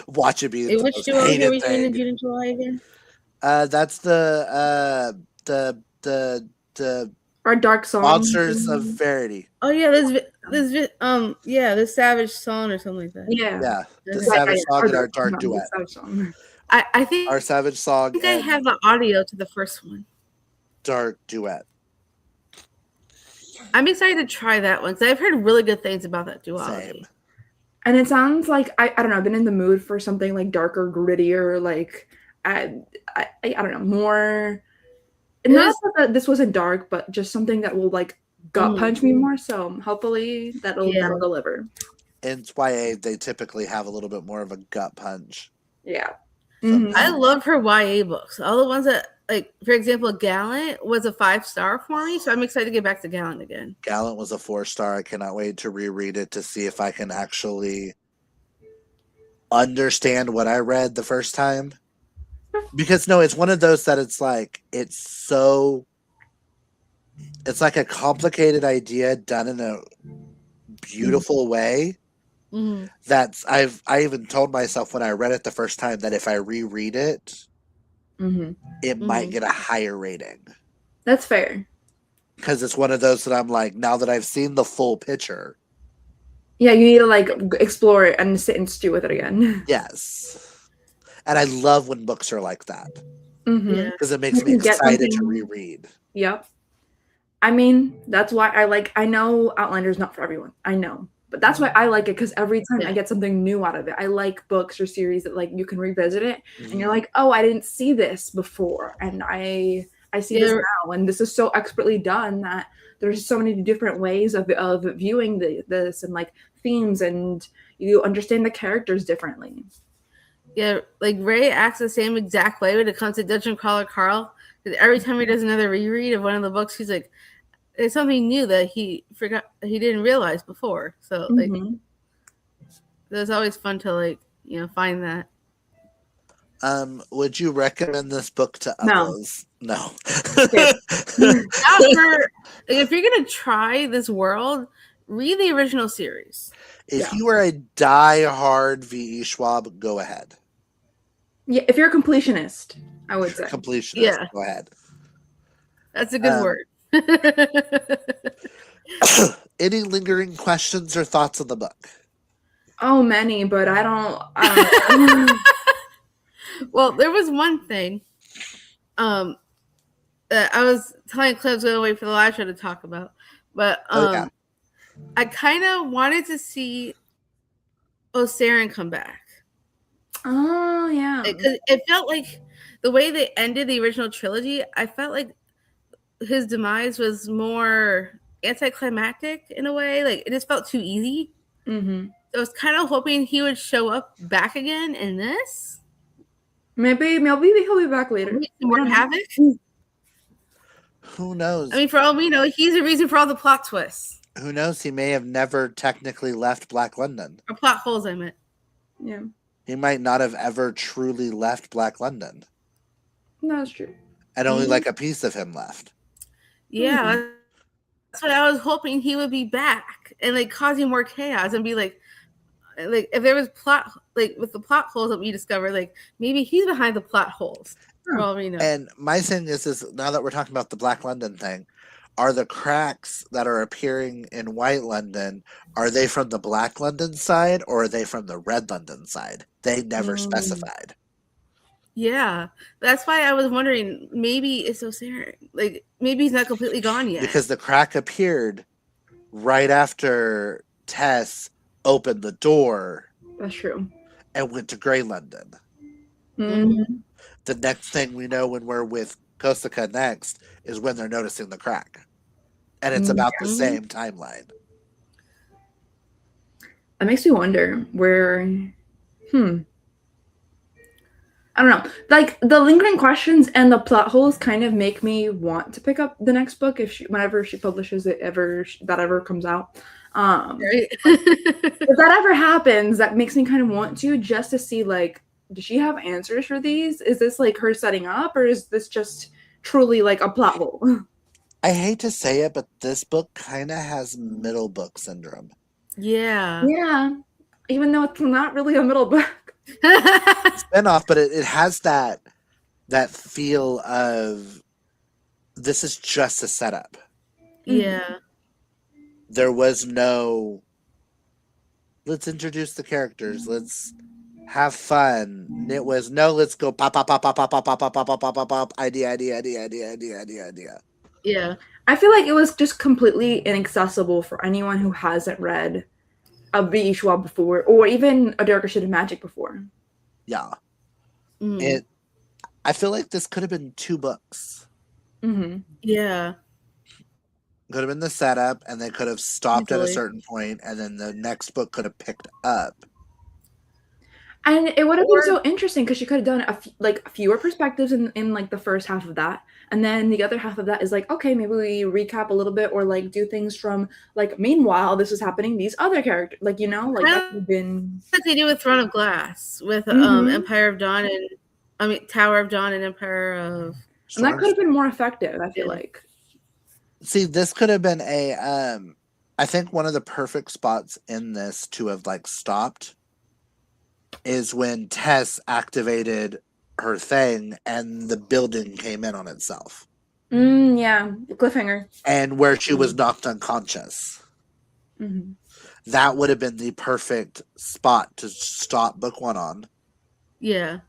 Watch it be the
Which
most
duology are
hated
we doing in
thing.
June and July again?
That's the
Our Dark Song.
Monsters of Verity.
Oh yeah, this Savage Song or something like that.
Yeah.
Yeah, the
Okay.
Savage Song and our
Our
Dark Duet.
Savage Song.
I think
Our Savage Song
I
and
have the audio to the first one.
Dark Duet.
I'm excited to try that one because I've heard really good things about that duology.
Same.
And it sounds like I don't know, I've been in the mood for something like darker, grittier, like I don't know, more not that this wasn't dark, but just something that will like gut punch me more. So hopefully that'll deliver.
In YA, they typically have a little bit more of a gut punch.
Yeah.
Mhm.
I love her YA books. All the ones that, like, for example, Gallant was a 5-star for me, so I'm excited to get back to Gallant again.
Gallant was a 4-star. I cannot wait to reread it to see if I can actually understand what I read the first time. Because no, it's one of those that it's like it's like a complicated idea done in a beautiful way.
Mm-hmm.
I even told myself when I read it the first time that if I reread it, it might get a higher rating.
That's fair.
Because it's one of those that I'm like, now that I've seen the full picture.
Yeah, you need to like explore it and sit and stew with it again.
Yes. And I love when books are like that. Because it makes me excited to reread.
Yep. I mean, that's why I know Outlander's not for everyone. I know. But that's why I like it, because every time I get something new out of it. I like books or series that like you can revisit it and you're like, oh, I didn't see this before. And I see this now. And this is so expertly done that there's so many different ways of viewing this and like themes, and you understand the characters differently.
Yeah, like Ray acts the same exact way when it comes to Dungeon Crawler Carl. Because every time he does another reread of one of the books, he's like, it's something new that he forgot, he didn't realize before. So like,
Mhm.
it's always fun to like, you know, find that.
Would you recommend this book to
No.
others? No.
Skip.
Not for, if you're gonna try this world, read the original series.
If
Yeah.
you are a die-hard V.E. Schwab, go ahead.
Yeah, if you're a completionist, I would say.
Completionist,
Yeah.
go ahead.
That's a good word.
Any lingering questions or thoughts on the book?
Oh, many, but I don't know.
Well, there was one thing. I was telling Cliff I was going to wait for the last show to talk about, but
Yeah.
I kind of wanted to see Osarin come back.
Oh, yeah.
It felt like the way they ended the original trilogy, I felt like his demise was more anticlimactic in a way. Like, it just felt too easy.
Mm-hmm.
I was kind of hoping he would show up back again in this.
Maybe he'll be back later.
More havoc.
Who knows?
I mean, for all we know, he's the reason for all the plot twists.
Who knows? He may have never technically left Black London.
Or plot holes, I meant.
Yeah.
He might not have ever truly left Black London.
No, that's true.
And only like a piece of him left.
Yeah. That's what I was hoping he would be back and like causing more chaos and be like if there was plot, like with the plot holes that we discovered, like maybe he's behind the plot holes. For all we know.
And my thing is now that we're talking about the Black London thing, are the cracks that are appearing in White London, are they from the Black London side or are they from the Red London side? They never specified.
Yeah, that's why I was wondering. Maybe it's Osarin. Like maybe he's not completely gone yet.
Because the crack appeared right after Tess opened the door.
That's true.
And went to Grey London.
Mm-hmm.
The next thing we know when we're with Kosaka next is when they're noticing the crack. And it's about the same timeline.
That makes me wonder where I don't know. Like the lingering questions and the plot holes kind of make me want to pick up the next book whenever she publishes it that ever comes out.
Right?
If that ever happens, that makes me kind of want to just to see like, does she have answers for these? Is this like her setting up, or is this just truly like a plot hole?
I hate to say it, but this book kind of has middle book syndrome.
Yeah.
Yeah. Even though it's not really a middle book.
Spinoff, but it has that feel of this is just a setup.
Yeah.
There was no let's introduce the characters, let's have fun. It was no let's go pop idea.
Yeah.
I feel like it was just completely inaccessible for anyone who hasn't read a V.E. Schwab before, or even A Darker Shade of Magic before.
Yeah. I feel like this could have been 2 books.
Mm-hmm.
Yeah.
Could have been the setup, and they could have stopped at a certain point, and then the next book could have picked up.
And it would have been so interesting because she could have done fewer perspectives in like the first half of that, and then the other half of that is like, okay, maybe we recap a little bit or like do things from like, meanwhile this is happening, these other characters, like, you know, like that would have been
like they do with Throne of Glass, with Empire of Dawn and Tower of Dawn and Empire of.
And that could have been more effective, I feel like.
See, this could have been I think one of the perfect spots in this to have like stopped is when Tess activated her thing and the building came in on itself.
Yeah, cliffhanger.
And where she was knocked unconscious.
Mm-hmm.
That would have been the perfect spot to stop book 1 on.
Yeah.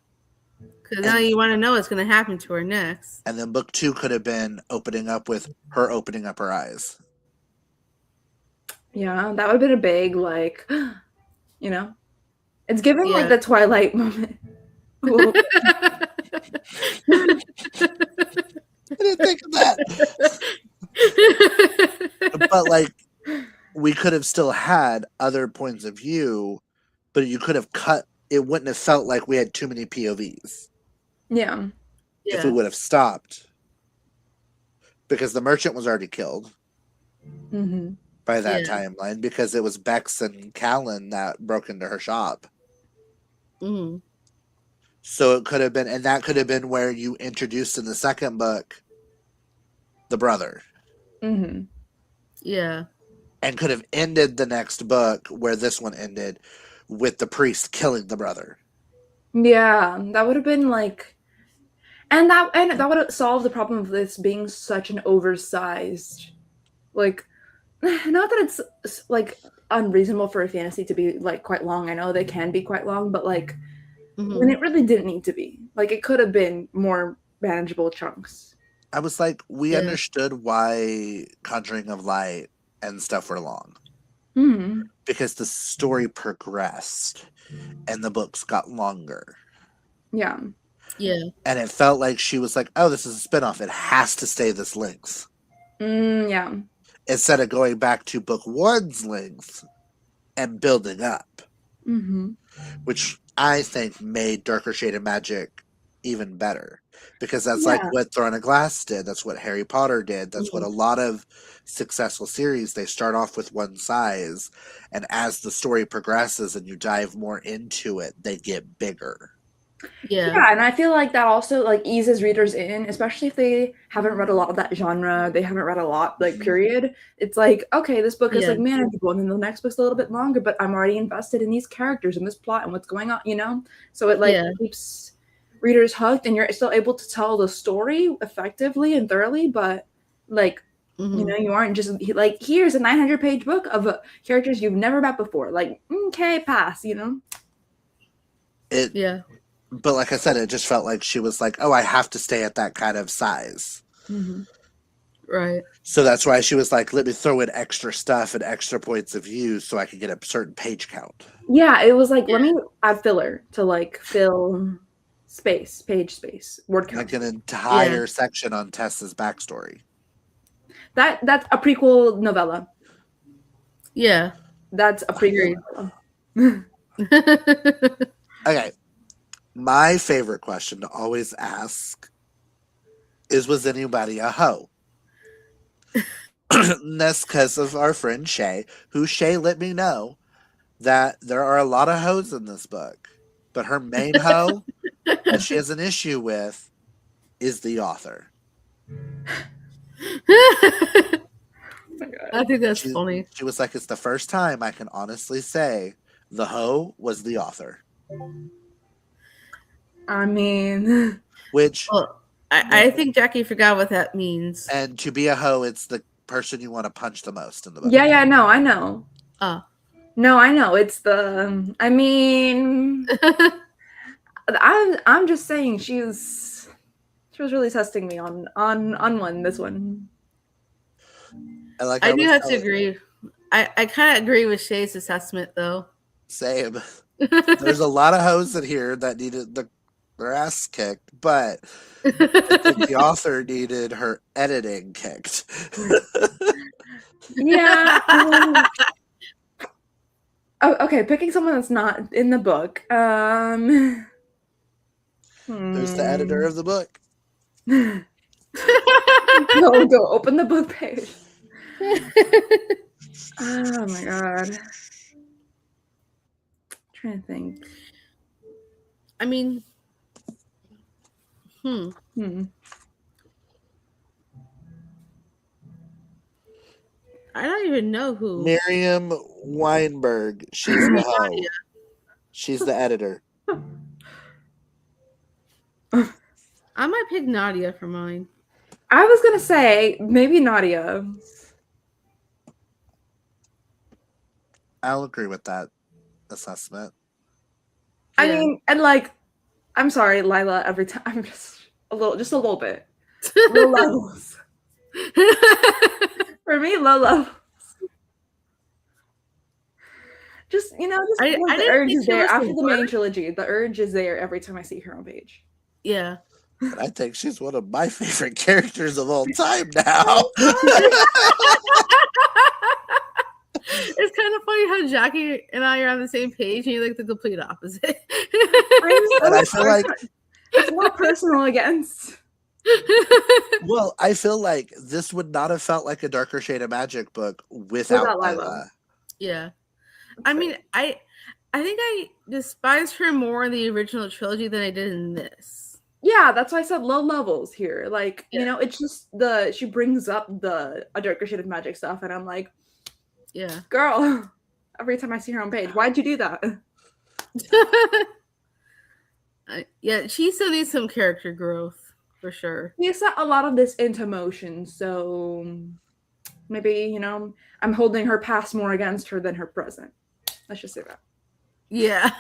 Because now you want to know what's going to happen to her next.
And then book 2 could have been opening up with her opening up her eyes.
Yeah, that would have been a big, like, you know, it's giving like the Twilight moment.
I didn't think of that. But like, we could have still had other points of view, but you could have cut. It wouldn't have felt like we had too many POVs.
Yeah.
If we would have stopped, because the merchant was already killed.
Mm-hmm.
by that
Yeah.
timeline because it was Bex and Callan that broke into her shop.
Mm-hmm.
So it could have been, and that could have been where you introduced in the second book the brother,
Mm-hmm.
Yeah.
and could have ended the next book where this one ended with the priest killing the brother.
Yeah, that would have been like, and that would have solved the problem of this being such an oversized, like, not that it's like unreasonable for a fantasy to be like quite long. I know they can be quite long, but like when it really didn't need to be. Like it could have been more manageable chunks.
I was like, we
Yeah.
understood why Conjuring of Light and stuff were long
Mm-hmm.
because the story progressed and the books got longer.
Yeah.
Yeah.
And it felt like she was like, oh, this is a spinoff. It has to stay this length.
Yeah.
Instead of going back to book one's length and building up,
Mm-hmm.
which I think made Darker Shade of Magic even better. Because that's like
Yeah.
what Throne of Glass did. That's what Harry Potter did. That's
Mm-hmm.
what a lot of successful series, they start off with one size. And as the story progresses and you dive more into it, they get bigger.
Yeah.
And I feel like that also like eases readers in, especially if they haven't read a lot of that genre, they haven't read a lot, like period. It's like, okay, this book is
Yeah.
like manageable, and then the next book's a little bit longer, but I'm already invested in these characters and this plot and what's going on, you know? So it like
Yeah.
keeps readers hooked, and you're still able to tell the story effectively and thoroughly, but like you know, you aren't just like, here's a 900-page book of characters you've never met before. Like, okay, pass, you know?
Yeah.
But like I said, it just felt like she was like, oh, I have to stay at that kind of size.
Mm-hmm.
Right.
So that's why she was like, let me throw in extra stuff and extra points of view so I can get a certain page count.
Yeah, it was like, let me add filler to like fill space, page space, word count.
Like an entire section on Tessa's backstory.
That's a prequel novella.
Yeah.
That's a prequel novella.
Okay. My favorite question to always ask is, was anybody a hoe? That's because of our friend Shay, who Shay let me know that there are a lot of hoes in this book. But her main hoe that she has an issue with is the author.
I think that's funny.
She was like, it's the first time I can honestly say the hoe was the author.
I mean,
which
I think Jackie forgot what that means.
And to be a hoe, it's the person you want to punch the most in the book.
Yeah, no, I know.
Oh.
No, I know. It's the. I mean, I'm just saying she was really testing me on one this one.
I do have to agree. I kind of agree with Shay's assessment though.
Same. There's a lot of hoes in here that needed their ass kicked, but I think the author needed her editing kicked.
Yeah. Oh, okay, picking someone that's not in the book.
Who's the editor of the book?
Go open the book page. Oh my god. I'm trying to think.
I mean,
I
don't even know who.
Miriam Weinberg. She's the hoe. She's the editor.
I might pick Nadia for mine.
I was gonna say maybe Nadia.
I'll agree with that assessment.
I mean, and like, I'm sorry, Lila. Every time, I'm just a little bit. Low levels. For me, low levels. Just the urge is there after the main trilogy. The urge is there every time I see her on page.
Yeah.
But I think she's one of my favorite characters of all time now.
It's kind of funny how Jackie and I are on the same page and you're like the complete opposite.
And I feel like
it's more personal against.
Well, I feel like this would not have felt like a Darker Shade of Magic book without
Without Lila.
Lila.
Yeah. I mean, I think I despised her more in the original trilogy than I did in this.
Yeah, that's why I said low levels here. Like,
Yeah.
you know, it's just she brings up a Darker Shade of Magic stuff, and I'm like,
Yeah.
girl, every time I see her on page, why'd you do that?
Yeah, she still needs some character growth for sure.
He set a lot of this into motion, so maybe, you know, I'm holding her past more against her than her present. Let's just say that.
Yeah.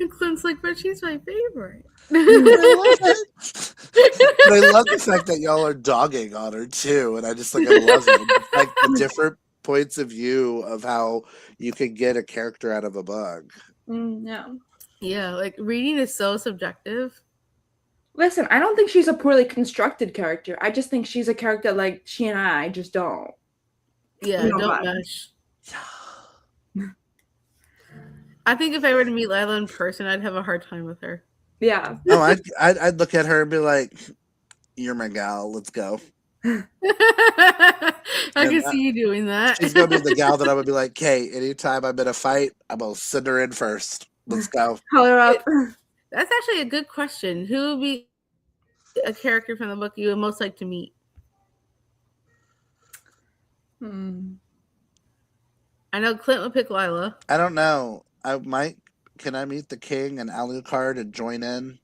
And Clint's like, but she's my favorite.
I love it. But I love the fact that y'all are dogging on her too, and I just like I love it. Like the different points of view of how you can get a character out of a book.
Yeah.
Yeah, like reading is so subjective.
Listen, I don't think she's a poorly constructed character. I just think she's a character like she and I just don't.
Yeah,
don't
don't
vibe.
mesh. I think if I were to meet Lila in person, I'd have a hard time with her.
Yeah.
Oh, I'd look at her and be like, "You're my gal. Let's go."
I can see you doing that.
She's gonna be the gal that I would be like, "Okay, anytime I'm in a fight, I'm gonna send her in first. Let's go."
Call her up.
That's actually a good question. Who would be a character from the book you would most like to meet? I know Clint would pick Lila.
I don't know. I might. Can I meet the king and Alucard and join in?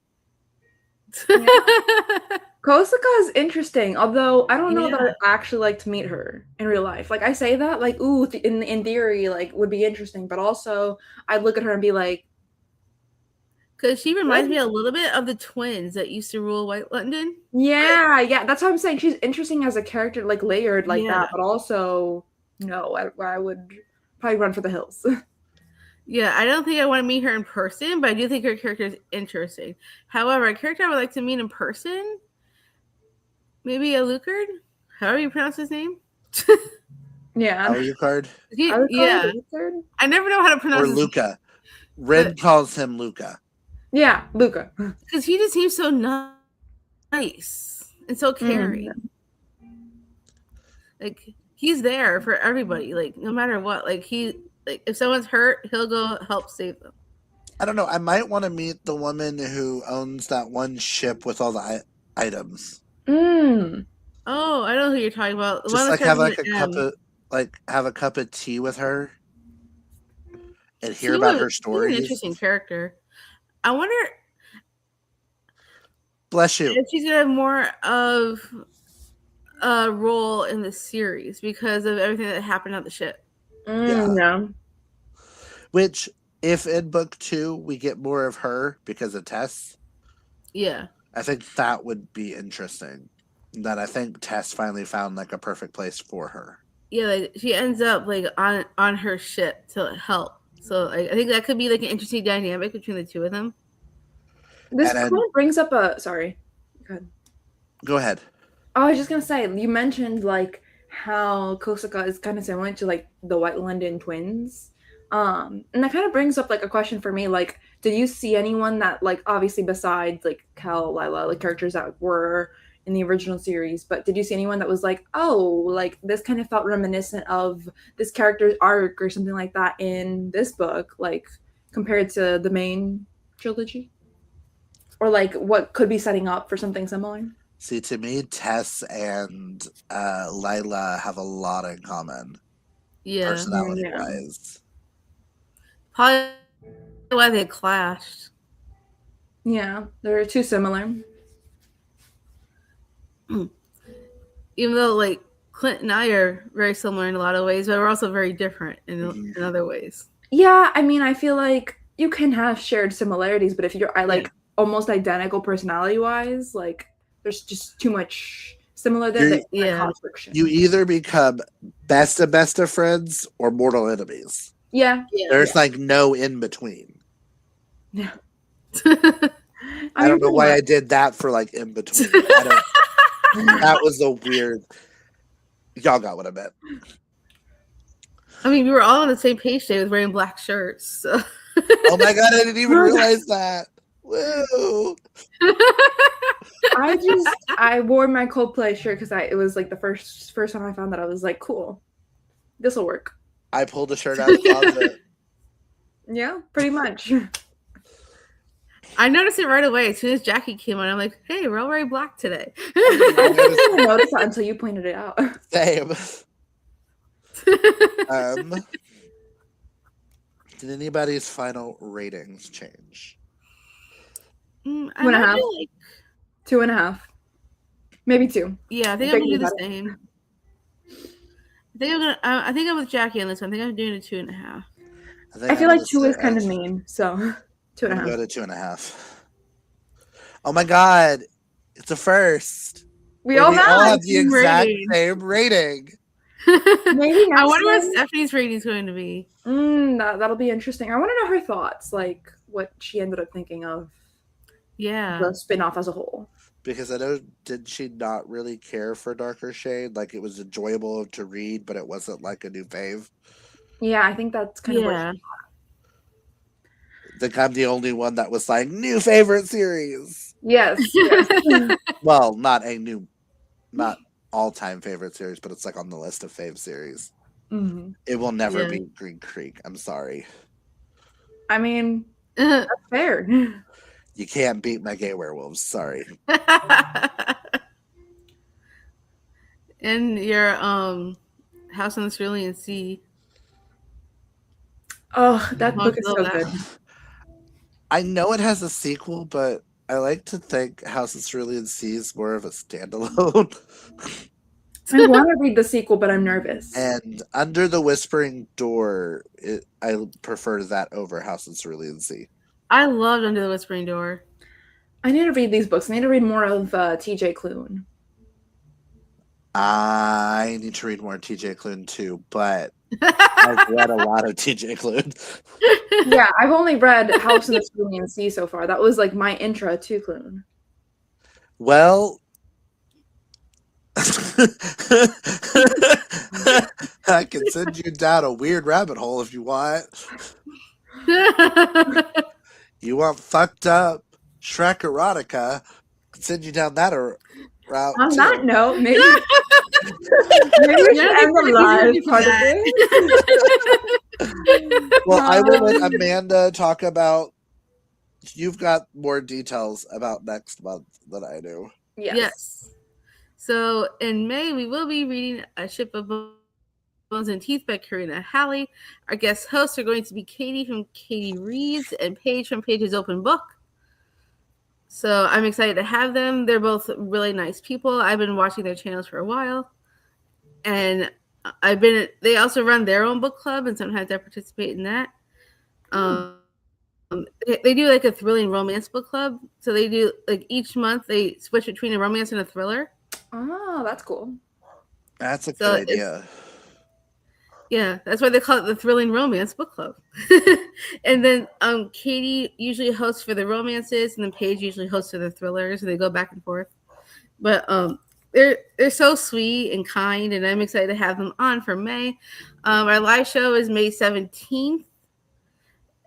Kosaka is interesting, although I don't know that
Yeah.
I'd actually like to meet her in real life. Like I say that, like, ooh, in theory, like would be interesting, but also I'd look at her and be like,
Because she reminds me a little bit of the twins that used to rule White London.
yeah, that's what I'm saying. She's interesting as a character, like layered like
Yeah.
that, but also no, I would probably run for the hills.
Yeah, I don't think I want to meet her in person, but I do think her character is interesting. However, a character I would like to meet in person, maybe Alucard, however you pronounce his name.
Yeah.
Alucard
Yeah, I never know how to pronounce
or
his
Luca. Red calls him Luca.
Yeah, Luca.
because he just seems so nice and so caring. Like he's there for everybody, like no matter what. Like if someone's hurt, he'll go help save them.
I don't know. I might want to meet the woman who owns that one ship with all the items.
Mm.
Oh, I know who you're talking about. The
Just
one
like
that
have
starts
like
with
a
an
cup
M.
of have a cup of tea with her and hear
She
about
was-
her
she's an
stories.
interesting character. I wonder
Bless you.
if she's gonna have more of a role in the series because of everything that happened on the ship.
Yeah.
Which, if in book 2 we get more of her because of Tess,
Yeah.
I think that would be interesting. That I think Tess finally found like a perfect place for her.
Yeah, like she ends up like on her ship to help. So I think that could be like an interesting dynamic between the two of them.
This
And then-
kind of brings up a sorry. Go ahead.
Go ahead.
Oh, I was just gonna say, you mentioned like how Kosaka is kind of similar to like the White London twins. And that kind of brings up like a question for me, like, did you see anyone that like obviously besides like Cal, Lila, like characters that were in the original series, but did you see anyone that was like, oh, like this kind of felt reminiscent of this character's arc or something like that in this book, like compared to the main trilogy? Or like what could be setting up for something similar?
See, to me, Tess and Lila have a lot in common,
Yeah.
personality-wise.
Probably why they clashed.
Yeah, they're too similar.
Even though like Clint and I are very similar in a lot of ways, but we're also very different in other ways.
Yeah, I mean, I feel like you can have shared similarities, but if you're like almost identical personality wise, like there's just too much similar there that cause friction.
You either become best of friends or mortal enemies.
Yeah.
There's like no in between.
Yeah.
I don't know why I did that for like in between. That was a weird. Y'all got what I meant.
I mean, we were all on the same page today with wearing black shirts. So.
Oh my god, I didn't even realize that. Woo!
I wore my Coldplay shirt because it was like the first time I found that I was like, cool, this will work.
I pulled a shirt out of the closet.
Yeah, pretty much.
I noticed it right away as soon as Jackie came on. I'm like, hey, we're all wearing black today.
I didn't notice that until you pointed it out.
Same. Did anybody's final ratings change?
I
2.5.
feel like
2.5. Maybe 2.
yeah, I think I'm gonna do the same. I think I'm with Jackie on this one. I think I'm doing a 2.5.
I feel like 2 is kind of mean, so 2.5.
I'm gonna go to 2.5. Oh my god, it's a first.
We all have
the exact same rating.
Maybe
I wonder what Stephanie's rating is going to be.
That'll be interesting. I want to know her thoughts, like what she ended up thinking of.
Yeah,
the spin-off as a whole.
Because I know, did she not really care for Darker Shade? Like, it was enjoyable to read, but it wasn't like a new fave.
Yeah, I think that's kind of what
I think I'm the only one that was like, new favorite series.
Yes.
Well, not all-time favorite series, but it's like on the list of fave series.
Mm-hmm.
It will never be Green Creek. I'm sorry.
I mean, that's fair.
You can't beat my gay werewolves. Sorry.
And your House on the Cerulean Sea.
Oh, that book is so good.
I know it has a sequel, but I like to think House of Cerulean Sea is more of a standalone.
I want to read the sequel, but I'm nervous.
And Under the Whispering Door, I prefer that over House of Cerulean Sea.
I loved Under the Whispering Door.
I need to read these books. I need to read more of T.J. Klune.
I need to read more T.J. Klune too, but I've read a lot of T.J. Klune.
Yeah, I've only read House in the Cerulean Sea so far. That was like my intro to Klune.
Well, I can send you down a weird rabbit hole if you want. You want fucked up Shrek erotica? I can send you down that route.
On
too.
that note, maybe we should end the live part of this.
Well, I will let Amanda talk about. You've got more details about next month than I do.
Yes. So in May, we will be reading A Ship of Bones and Teeth by Karina Halley. Our guest hosts are going to be Katie from Katie Reads and Paige from Paige's Open Book. So I'm excited to have them. They're both really nice people. I've been watching their channels for a while. And they also run their own book club, and sometimes I participate in that. They do like a thrilling romance book club. So they do like each month they switch between a romance and a thriller.
Oh, that's cool.
That's a good idea.
Yeah, that's why they call it the Thrilling Romance Book Club. And then Katie usually hosts for the romances, and then Paige usually hosts for the thrillers, and they go back and forth. But they're so sweet and kind, and I'm excited to have them on for May. Our live show is May 17th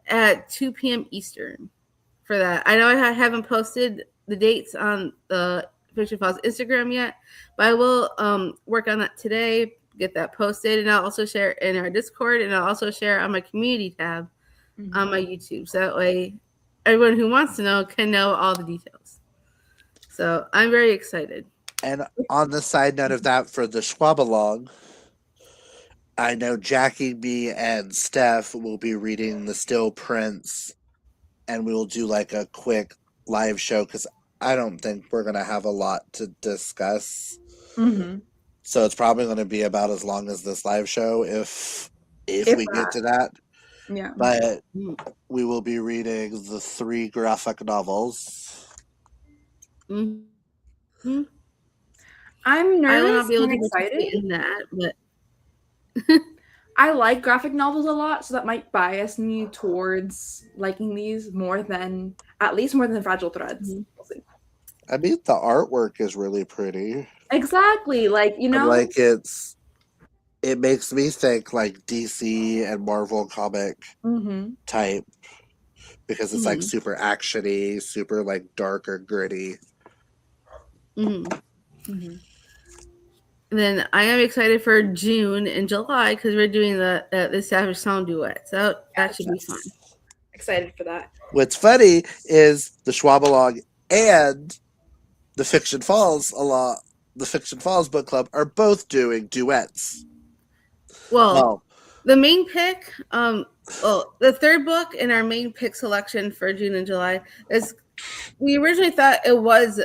at 2 p.m. Eastern for that. I know I haven't posted the dates on the Fiction Files Instagram yet, but I will work on that today, get that posted, and I'll also share in our Discord, and I'll also share on my community tab on my YouTube. So that way everyone who wants to know can know all the details. So I'm very excited.
And on the side note of that, for the Schwab along, I know Jackie, me, and Steph will be reading The Still Prince, and we will do like a quick live show because I don't think we're going to have a lot to discuss.
Mm-hmm.
So it's probably going to be about as long as this live show if we get to that.
Yeah.
But we will be reading the 3 graphic novels.
Mm-hmm.
I'm nervous.
I will not be able to
excited
participate in that, but
I like graphic novels a lot, so that might bias me towards liking these at least more than Fragile Threads.
Mm-hmm.
We'll see.
I mean, the artwork is really pretty.
Exactly. Like,
like it's it makes me think like DC and Marvel comic
Mm-hmm.
type because it's like
Mhm.
super actiony, super like dark or gritty.
Mhm.
Mm-hmm.
And then I am excited for June and July because we're doing the Savage Song duet. So that should be fun.
Excited for that.
What's funny is the Schwabalong and the Fiction Falls book club are both doing duets.
Well, the main pick, the third book in our main pick selection for June and July is we originally thought it was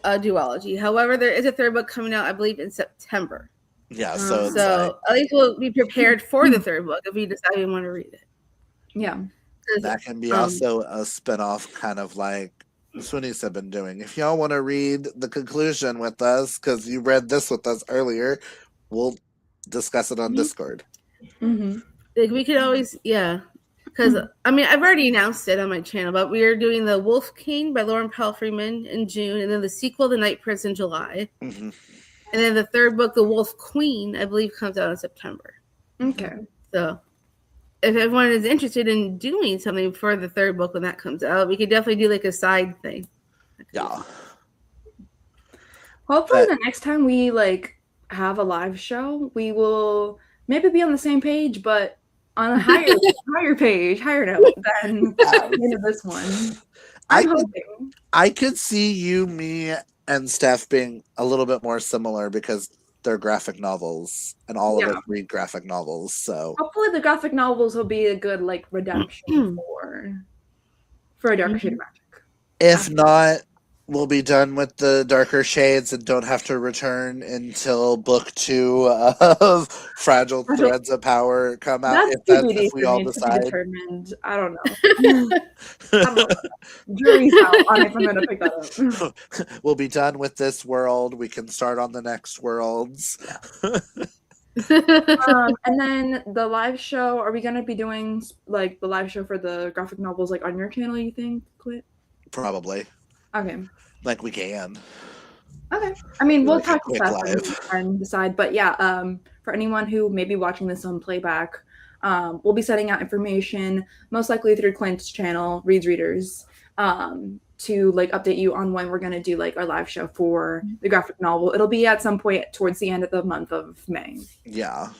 a duology. However, there is a third book coming out, I believe, in September.
Yeah, so it's
So at least we'll be prepared for the third book if we decide we want to read it.
Yeah.
that can be also a spinoff, kind of like Sweeney's have been doing. If y'all want to read the conclusion with us, because you read this with us earlier, we'll discuss it on Discord.
Mm-hmm.
Like we could always, yeah. Because I mean, I've already announced it on my channel, but we are doing the Wolf King by Lauren Powell Freeman in June, and then the sequel, The Night Prince, in July,
Mm-hmm.
and then the third book, The Wolf Queen, I believe, comes out in September.
Okay.
So, if everyone is interested in doing something for the third book when that comes out, we could definitely do like a side thing.
Yeah.
Hopefully, the next time we like have a live show, we will maybe be on the same page, but on a higher note than the end of this one. I'm hoping.
I could see you, me, and Steph being a little bit more similar because they're graphic novels, and all of us read graphic novels. So
hopefully, the graphic novels will be a good like redemption for a Darker Shade of Magic.
If not, we'll be done with the Darker Shades and don't have to return until book 2 of Fragile Threads of Power come out. If we all decide.
Determined. I don't know. Jury's out on if I'm going to pick that up.
We'll be done with this world. We can start on the next worlds.
And then the live show, are we going to be doing like the live show for the graphic novels like on your channel, you think, Clint?
Probably.
Okay.
Like we can.
Okay. I mean, we'll talk
quick
about
live
and decide. But yeah, for anyone who may be watching this on playback, we'll be sending out information, most likely through Clint's channel, Reads Readers, to like update you on when we're gonna do like our live show for the graphic novel. It'll be at some point towards the end of the month of May.
Yeah.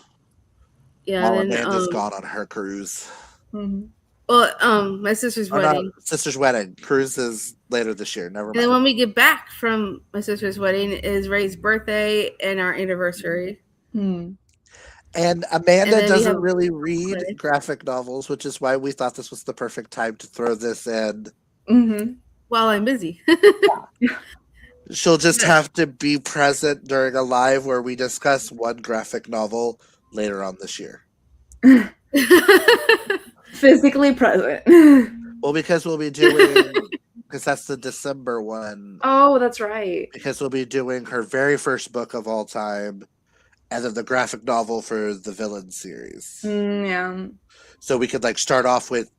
Yeah.
While Amanda's gone on her cruise.
Mm-hmm.
Well, my sister's wedding.
Sister's wedding. Cruise is later this year. Never mind.
And then when we get back from my sister's wedding is Ray's birthday and our anniversary.
Hmm.
And Amanda doesn't really read graphic novels, which is why we thought this was the perfect time to throw this in.
Mm-hmm.
While I'm busy.
She'll just have to be present during a live where we discuss one graphic novel later on this year.
Physically present.
Well, because we'll be doing, because that's the December one.
Oh, that's right.
Because we'll be doing her very first book of all time, and then the graphic novel for the Villain series.
Yeah.
So we could like start off with,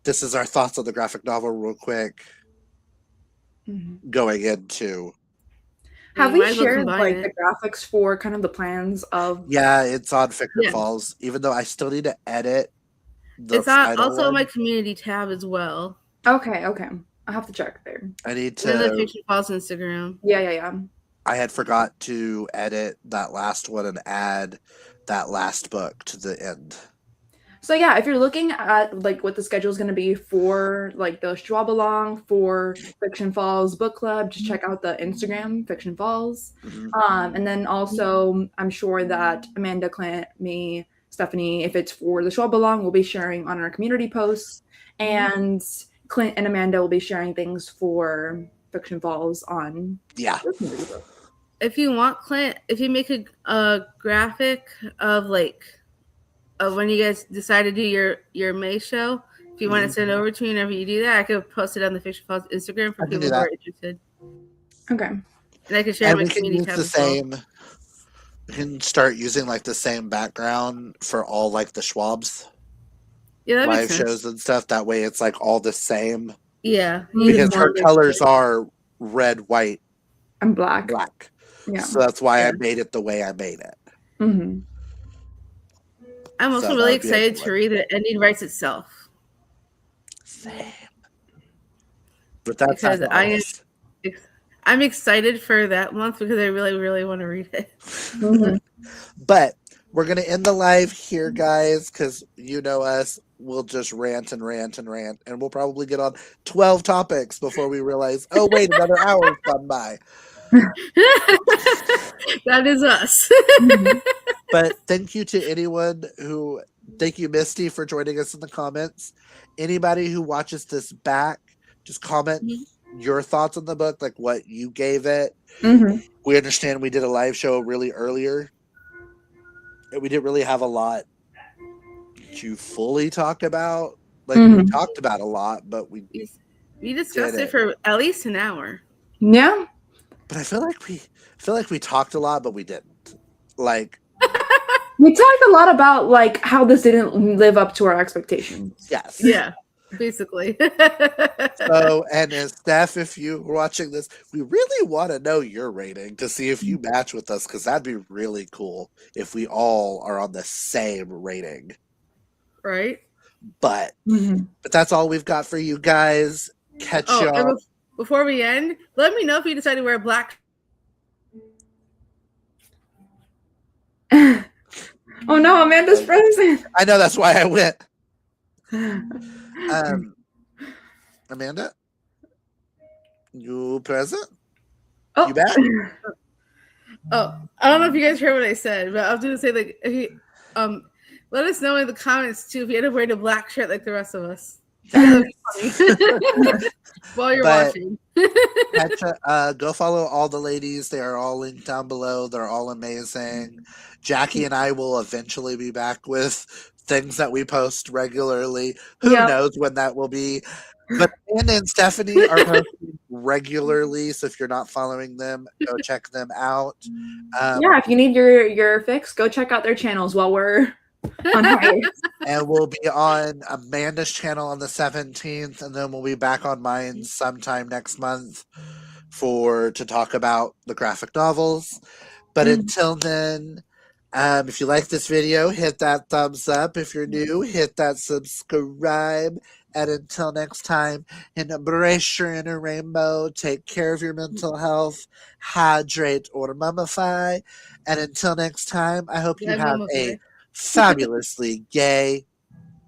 this is our thoughts on the graphic novel real quick, going into.
Have we shared like the graphics for kind of the plans of?
Yeah, it's on Fiction Falls, even though I still need to edit.
It's also on my community tab as well.
Okay. I'll have to check there.
I need to.
And the Fiction Falls Instagram.
Yeah.
I had forgot to edit that last one and add that last book to the end.
So yeah, if you're looking at like what the schedule is going to be for like the Schwab along for Fiction Falls book club, just check out the Instagram Fiction Falls. And then also I'm sure that Amanda, Clint, me, Stephanie, if it's for the Schwab along, we'll be sharing on our community posts, and Clint and Amanda will be sharing things for Fiction Falls on
If you want, Clint, if you make a graphic of like when you guys decide to do your May show, if you want to send it over to me whenever you do that, I could post it on the Fiction Falls Instagram for people who are interested.
Okay.
And I can share my community tab as well.
We can start using like the same background for all like the Schwabs.
Yeah, that
live
makes sense.
shows and stuff. That way it's like all the same.
Yeah.
Because her colors are red, white,
and black.
Yeah. So that's why I made it the way I made it.
Mhm.
I'm also
So that
really
would be a
excited
good
to
one.
read The Ending Writes Itself.
Same. But that's
Because
on the list.
I'm excited for that month because I really, really want to read it.
Mhm.
But we're going to end the live here, guys, because you know us. We'll just rant and rant and rant. And we'll probably get on 12 topics before we realize, oh, wait, another hour's gone by.
That is us.
Mhm.
But thank you to anyone who, thank you, Misty, for joining us in the comments. Anybody who watches this back, just comment your thoughts on the book, like what you gave it.
Mhm.
We understand we did a live show really earlier. And we didn't really have a lot to fully talk about. Like, we
Mhm.
talked about a lot, but we
We discussed
did
it for at least an hour.
Yeah.
But I feel like we talked a lot, but we didn't. Like,
We talked a lot about like how this didn't live up to our expectations.
yes.
Yeah, basically.
So, and as Steph, if you were watching this, we really want to know your rating to see if you match with us, because that'd be really cool if we all are on the same rating.
Right?
But
Mhm.
that's all we've got for you guys. Catch
Oh,
y'all.
and before we end, let me know if you decide to wear black.
Oh no, Amanda's frozen.
I know, that's why I went. Amanda, you present?
Oh.
You back?
Oh, I don't know if you guys heard what I said, but I was going to say, like, if you, let us know in the comments too if you end up wearing a black shirt like the rest of us. That would be funny. While you're watching.
Go follow all the ladies. They are all linked down below. They're all amazing. Jackie and I will eventually be back with things that we post regularly. Who knows when that will be? But Anna and Stephanie are posting regularly, so if you're not following them, go check them out.
Yeah, if you need your fix, go check out their channels while we're on hiatus.
And we'll be on Amanda's channel on the 17th, and then we'll be back on mine sometime next month to talk about the graphic novels. But until then, if you like this video, hit that thumbs up. If you're new, hit that subscribe. And until next time, embrace your inner rainbow. Take care of your mental health. Hydrate or mummify. And until next time, I hope you have a fabulously gay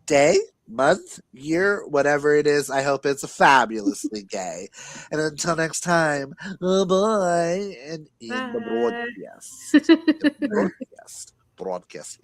day, month, year, whatever it is. I hope it's fabulously gay. And until next time, oh boy, and in the broadcast. Broadcast.